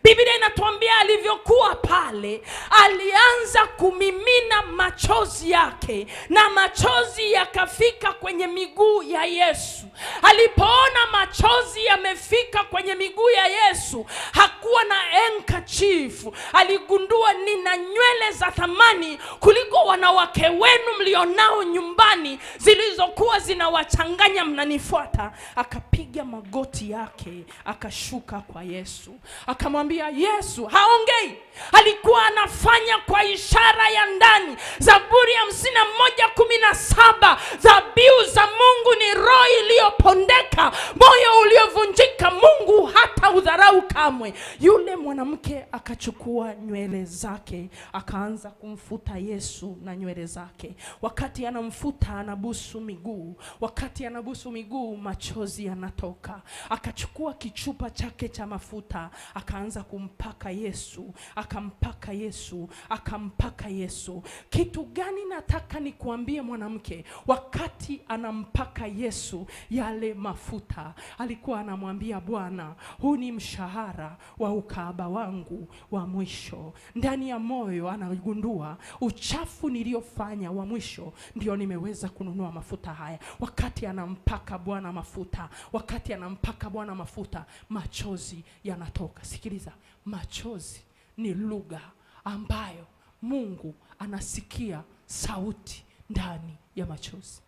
S1: Biblia inatuambia alivyokuwa pale, alianza kumimina machozi yake, na machozi yakafika kwenye miguu ya Yesu. Alipoona machozi yamefika kwenye miguu ya Yesu, hakuwa na handkerchief. Aligundua, nina nywele za thamani kuliko wanawake wenu mlionao nyumbani, zilizokuwa zinawachanganya mnanifuata. Akapiga magoti yake, akashuka kwa Yesu. Akamwambia Yesu, haongei. Alikuwa anafanya kwa ishara ya ndani. Zaburi ya 51:17, dhabihu za Mungu ni roho iliyopondeka, moyo uliovunjika Mungu hata udharau kamwe. Yule mwanamke akachukua nywele zake, akaanza kumfuta Yesu na nywele zake. Wakati anamfuta, anabusu miguu. Wakati anabusu miguu, machozi yanatoka. Akachukua kichupa chake cha mafuta, akaanza kumpaka Yesu, akampaka Yesu, akampaka Yesu. Kitu gani nataka nikuambie mwanamke? Wakati anampaka Yesu yale mafuta, alikuwa anamwambia Bwana, huu ni mshahara wa ukahaba wangu wa mwisho. Ndani ya moyo anagundua uchafu niliofanya wa mwisho ndio nimeweza kununua mafuta haya. Wakati anampaka Bwana mafuta, wakati anampaka Bwana mafuta, machozi yanatoka. Sikiliza, machozi ni lugha ambayo Mungu anasikia sauti ndani ya machozi.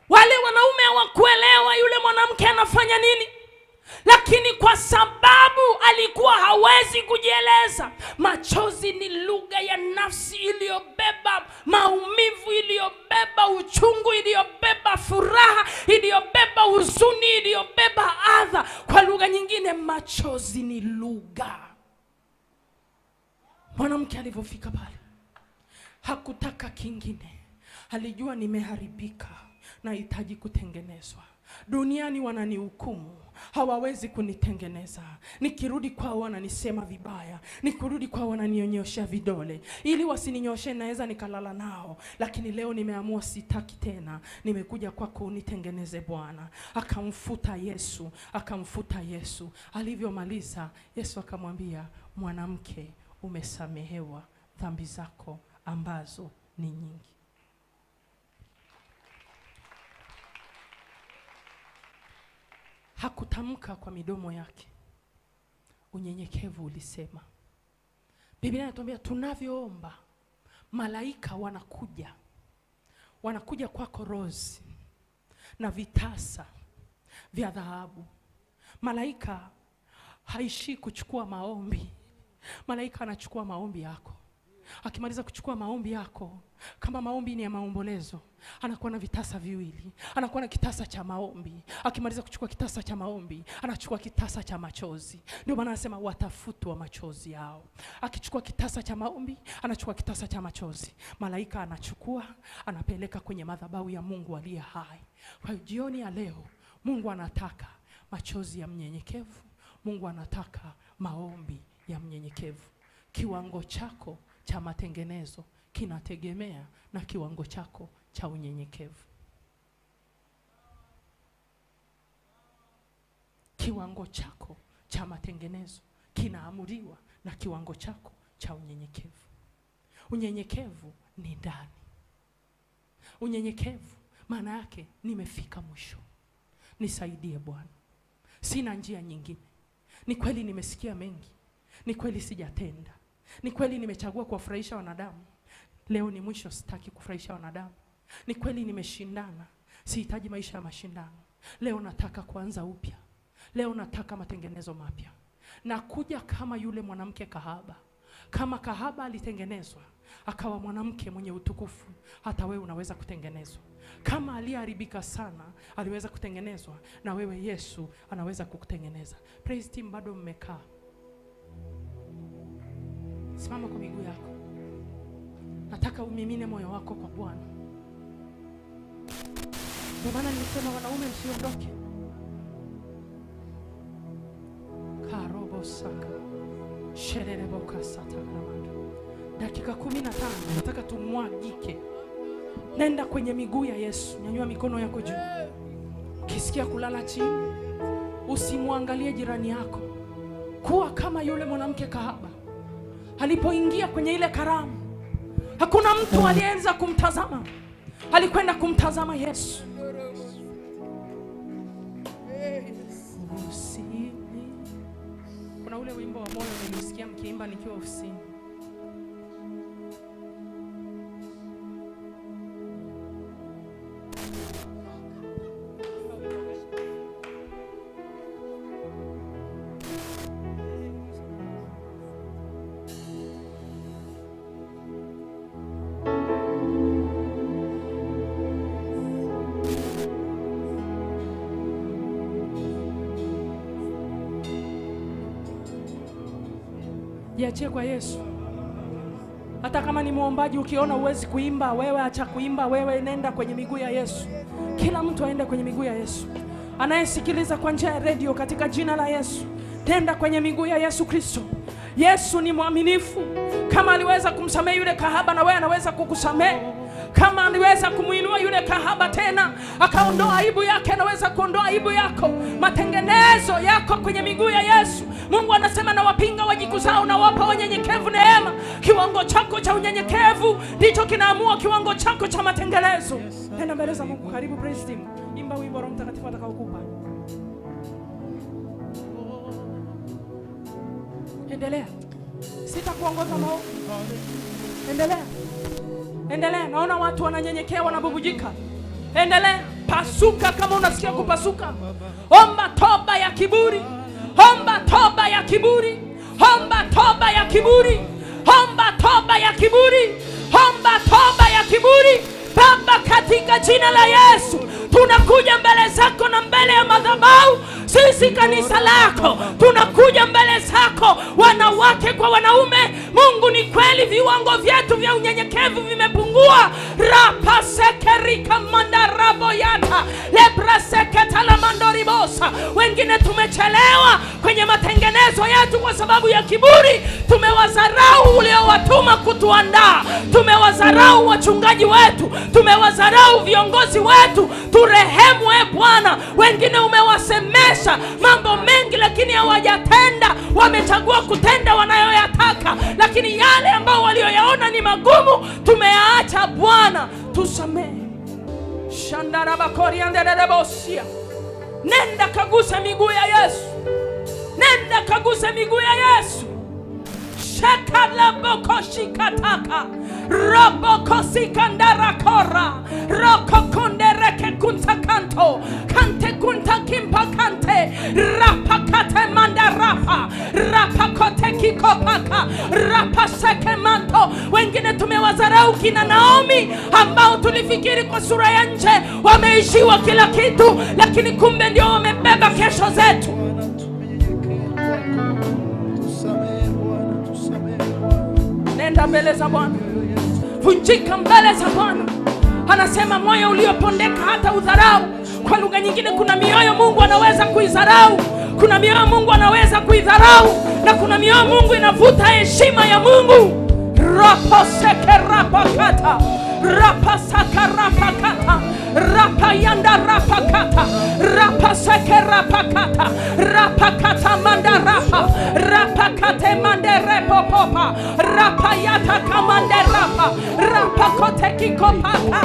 S1: Wale wanaume hawakuelewa yule mwanamke anafanya nini, lakini kwa sababu alikuwa hawezi kujieleza, machozi ni lugha ya nafsi iliyobeba maumivu, iliyobeba uchungu, iliyobeba furaha, iliyobeba huzuni, iliyobeba adha. Kwa lugha nyingine, machozi ni lugha. Mwanamke alivyofika pale, hakutaka kingine. Alijua nimeharibika, nahitaji kutengenezwa. Duniani wananihukumu, hawawezi kunitengeneza. Nikirudi kwao wananisema vibaya, nikirudi kwao wananionyoshia vidole. Ili wasininyoshe naweza nikalala nao, lakini leo nimeamua sitaki tena. Nimekuja kwako unitengeneze Bwana. Akamfuta Yesu, akamfuta Yesu. Alivyomaliza, Yesu akamwambia, mwanamke, umesamehewa dhambi zako ambazo ni nyingi. Hakutamka kwa midomo yake, unyenyekevu ulisema. Biblia inatuambia tunavyoomba malaika wanakuja kwako rozi na vitasa vya dhahabu. Malaika haishi kuchukua maombi. Malaika anachukua maombi yako. Akimaliza kuchukua maombi yako, kama maombi ni ya maombolezo, anakuwa na vitasa viwili. Anakuwa na kitasa cha maombi. Akimaliza kuchukua kitasa cha maombi, anachukua kitasa cha machozi. Ndio maana anasema watafutwa machozi yao. Akichukua kitasa cha maombi, anachukua kitasa cha machozi. Malaika anachukua, anapeleka kwenye madhabahu ya Mungu aliye hai. Kwa jioni ya leo, Mungu anataka machozi ya mnyenyekevu. Mungu anataka maombi ya mnyenyekevu. Kiwango chako cha matengenezo kinategemea na kiwango chako cha unyenyekevu. Kiwango chako cha matengenezo kinaamuriwa na kiwango chako cha unyenyekevu. Unyenyekevu ni ndani. Unyenyekevu maana yake nimefika mwisho. Nisaidie Bwana. Sina njia nyingine. Ni kweli nimesikia mengi. Ni kweli sijatenda. Ni kweli nimechagua kuwafurahisha wanadamu. Leo ni mwisho, sitaki kufurahisha wanadamu. Ni kweli nimeshindana. Sihitaji maisha ya mashindano. Leo nataka kuanza upya. Leo nataka matengenezo mapya. Nakuja kama yule mwanamke kahaba. Kama kahaba alitengenezwa akawa mwanamke mwenye utukufu, hata wewe unaweza kutengenezwa. Kama aliharibika sana aliweza kutengenezwa, na wewe Yesu anaweza kukutengeneza. Praise team, bado mmekaa. Simama kwa miguu yako. Nataka umimine moyo wako kwa Bwana. Ndio maana nilisema wanaume msiondoke. Karobo saka. Shererebo kasata kramando. Dakika 15 nataka tumwagike. Nenda kwenye miguu ya Yesu. Nyanyua mikono yako juu. Ukisikia kulala chini, usimwangalie jirani yako. Kuwa kama yule mwanamke kahaba. Alipoingia kwenye ile karamu, hakuna mtu alianza kumtazama. Alikwenda kumtazama Yesu. Kuna ule wimbo wa moyo nilisikia mkiimba nikiwa ofisini. Jiachie kwa Yesu. Hata kama ni muombaji, ukiona uwezi kuimba, wewe acha kuimba, wewe nenda kwenye miguu ya Yesu. Kila mtu aende kwenye miguu ya Yesu. Anayesikiliza kwa njia ya radio, katika jina la Yesu, tenda kwenye miguu ya Yesu Kristo. Yesu ni mwaminifu. Kama aliweza kumsamehe yule kahaba, na wewe anaweza kukusamehe. Kama aliweza kumuinua yule kahaba tena akaondoa aibu yake, anaweza kuondoa aibu yako. Matengenezo yako kwenye miguu ya Yesu. Mungu anasema na wapinga wajikuzao na wapa wanyenyekevu neema. Kiwango chako cha unyenyekevu ndicho kinaamua kiwango chako cha matengenezo. Nenda mbele za Mungu. Karibu praise team. Imba wimbo Roho Mtakatifu atakaokupa. Endelea. Sitakuongoza maombi. Endelea. Endelea. Naona watu wananyenyekea, wanabubujika. Endelea. Pasuka kama unasikia kupasuka. Omba toba ya kiburi. Omba toba ya kiburi. Omba toba ya kiburi. Omba toba ya kiburi. Omba toba ya kiburi. Baba, katika jina la Yesu, tunakuja mbele zako na mbele ya madhabahu. Sisi kanisa lako tunakuja mbele zako, wanawake kwa wanaume. Mungu, ni kweli viwango vyetu vya unyenyekevu vimepungua. Rapa sekerika mandarabo yata lebra seketa la mandoribosa. Wengine tumechelewa kwenye matengenezo yetu kwa sababu ya kiburi. Tumewazarau uliowatuma kutuandaa. Tumewazarau wachungaji wetu. Tumewazarau viongozi wetu. Turehemu Bwana. Wengine umewasemesha mambo mengi lakini hawajatenda. Wamechagua kutenda wanayoyataka, lakini yale ambao walioyaona ni magumu tumeyaacha Bwana, tusamehe. Shandarabakorianderebosia. Nenda kaguse miguu ya Yesu. Nenda kaguse miguu ya Yesu. Shekalabokoshikataka. Robokosikandara Rokokondereke kuntakanto. Kante kuntakimpa kante. Rapakate mandarapa. Rapakote kikopaka. Rapaseke manto. Wengine tumewazarau kina Naomi ambao tulifikiri kwa sura ya nje wameishiwa kila kitu, lakini kumbe ndio wamebeba kesho zetu. Nenda mbele za Bwana. Vunjika mbele za Bwana. Anasema moyo uliopondeka hata udharau. Kwa lugha nyingine, kuna mioyo Mungu anaweza kuidharau. Kuna mioyo Mungu anaweza kuidharau, na kuna mioyo Mungu inavuta heshima ya Mungu. Raposeke rapakata. Rapasaka rapakata. Rapayanda rapakata. Rapaseke rapakata. Rapakata mandarapa. Rapakate manderepopopa. Rapayata kamanderapa. Rapakote kikopata.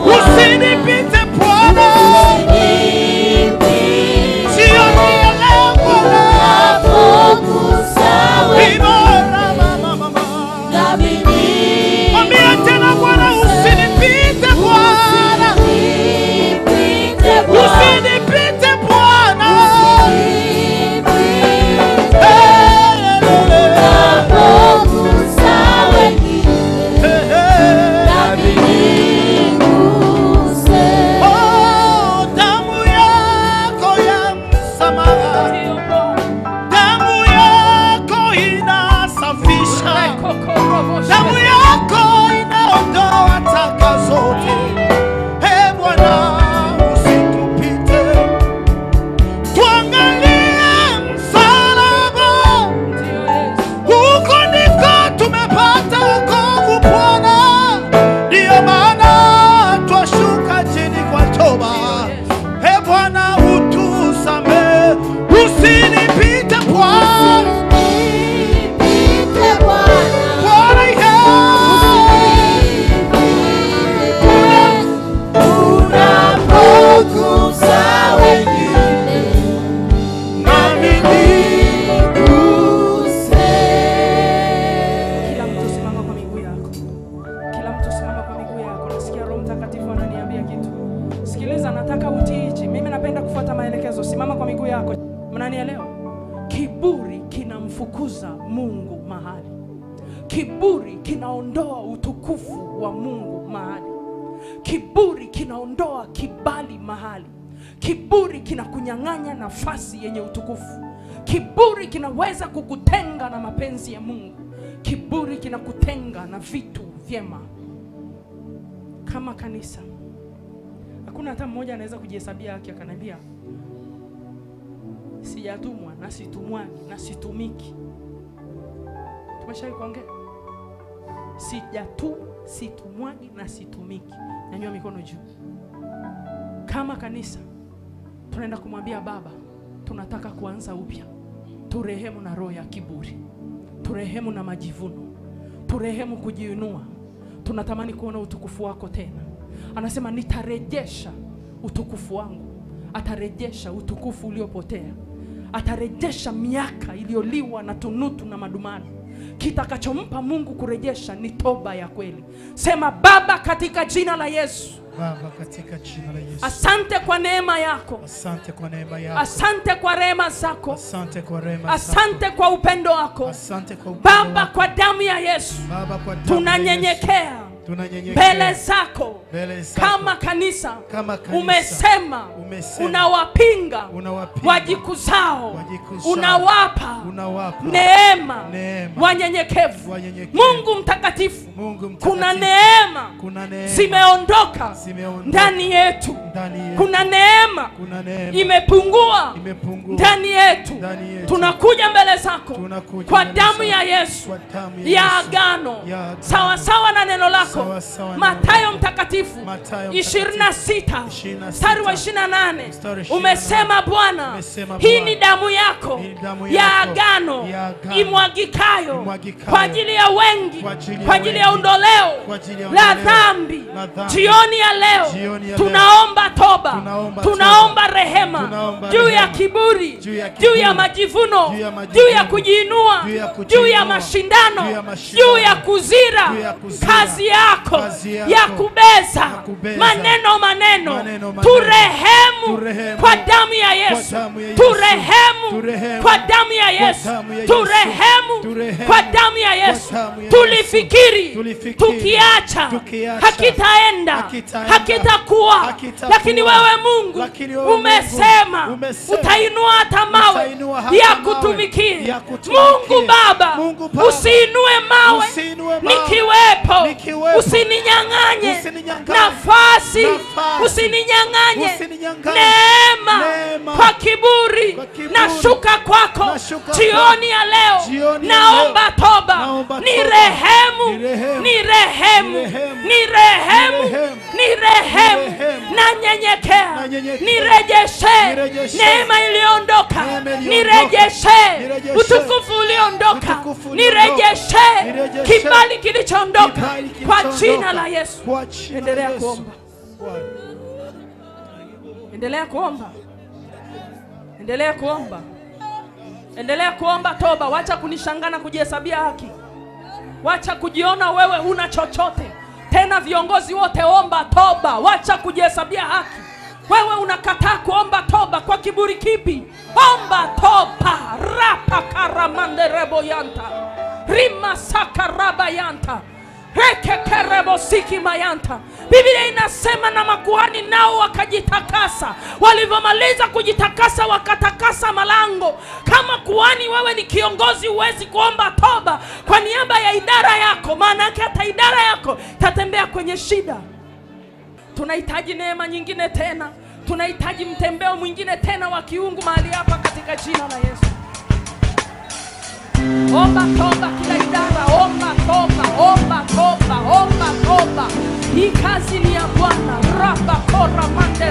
S2: Usinipite
S1: yako. Mnanielewa? Kiburi kinamfukuza Mungu mahali. Kiburi kinaondoa utukufu wa Mungu mahali. Kiburi kinaondoa kibali mahali. Kiburi kinakunyang'anya nafasi yenye utukufu. Kiburi kinaweza kukutenga na mapenzi ya Mungu. Kiburi kinakutenga na vitu vyema. Kama kanisa, hakuna hata mmoja anaweza kujihesabia haki akanambia sijatumwa na situmwani na situmiki. Tumeshawahi kuongea? Situmwani na situmiki. Nyanyua mikono juu. Kama kanisa tunaenda kumwambia Baba, tunataka kuanza upya. Turehemu na roho ya kiburi. Turehemu na majivuno. Turehemu kujiinua. Tunatamani kuona utukufu wako tena. Anasema nitarejesha utukufu wangu. Atarejesha utukufu uliopotea. Atarejesha miaka iliyoliwa na tunutu na madumani. Kitakachompa Mungu kurejesha ni toba ya kweli. Sema Baba, katika jina la Yesu.
S2: Baba, katika jina la Yesu.
S1: Asante kwa neema yako.
S2: Asante kwa neema yako.
S1: Asante kwa rehema zako.
S2: Asante kwa rehema zako.
S1: Asante kwa upendo wako.
S2: Asante kwa upendo
S1: Baba
S2: wako.
S1: Kwa damu ya Yesu.
S2: Baba, kwa damu
S1: tunanyenyekea mbele zako. Kama kanisa, umesema unawapinga wajikuzao, unawapa neema wanyenyekevu. Mungu mtakatifu, kuna neema zimeondoka ndani yetu. Kuna neema imepungua ndani yetu. Tunakuja mbele zako kwa damu ya Yesu ya agano, sawa sawa na neno lako. Mathayo mtakatifu 26 mstari wa 28 umesema Bwana, hii ni damu yako ya agano imwagikayo kwa ajili ya wengi, kwa ajili ya ondoleo la dhambi. Jioni ya leo tunaomba toba, tunaomba rehema juu ya kiburi, juu ya majivuno, juu ya kujiinua, juu ya mashindano, juu ya kuzira kazi yako ya kubeza maneno. Turehemu kwa damu ya Yesu. Turehemu kwa damu ya Yesu. Turehemu kwa damu ya Yesu. Tulifikiri tukiacha hakitaenda, hakitakuwa, lakini wewe Mungu umesema utainua hata mawe ya kutumikia. Mungu Baba, usiinue mawe nikiwepo. Usininyang'anye nafasi, usininyang'anye neema kwa kiburi. Nashuka kwako jioni ya leo, naomba toba. Nirehemu, nanyenyekea. Nirejeshe neema iliyoondoka, nirejeshe utukufu ulioondoka, nirejeshe kibali kilichoondoka kwa jina la Yesu. Endelea kuomba. Endelea kuomba. Endelea kuomba. Endelea kuomba toba. Wacha kunishangana kujihesabia haki. Wacha kujiona wewe huna chochote. Tena viongozi wote omba toba. Wacha kujihesabia haki. Wewe unakataa kuomba toba kwa kiburi kipi? Omba toba. Rapa karamande rebo yanta. Rima sakaraba yanta. Rekekerebo siki mayanta. Biblia inasema na makuhani nao wakajitakasa. Walivyomaliza kujitakasa wakatakasa malango. Kama kuhani wewe ni kiongozi, huwezi kuomba toba kwa niaba ya idara yako, maana yake hata idara yako tatembea kwenye shida. Tunahitaji neema nyingine tena. Tunahitaji mtembeo mwingine tena wa kiungu mahali hapa katika jina la Yesu. Omba toba kila idara, omba toba, omba toba, omba toba. Hii kazi ni ya Bwana. Rapa kora mande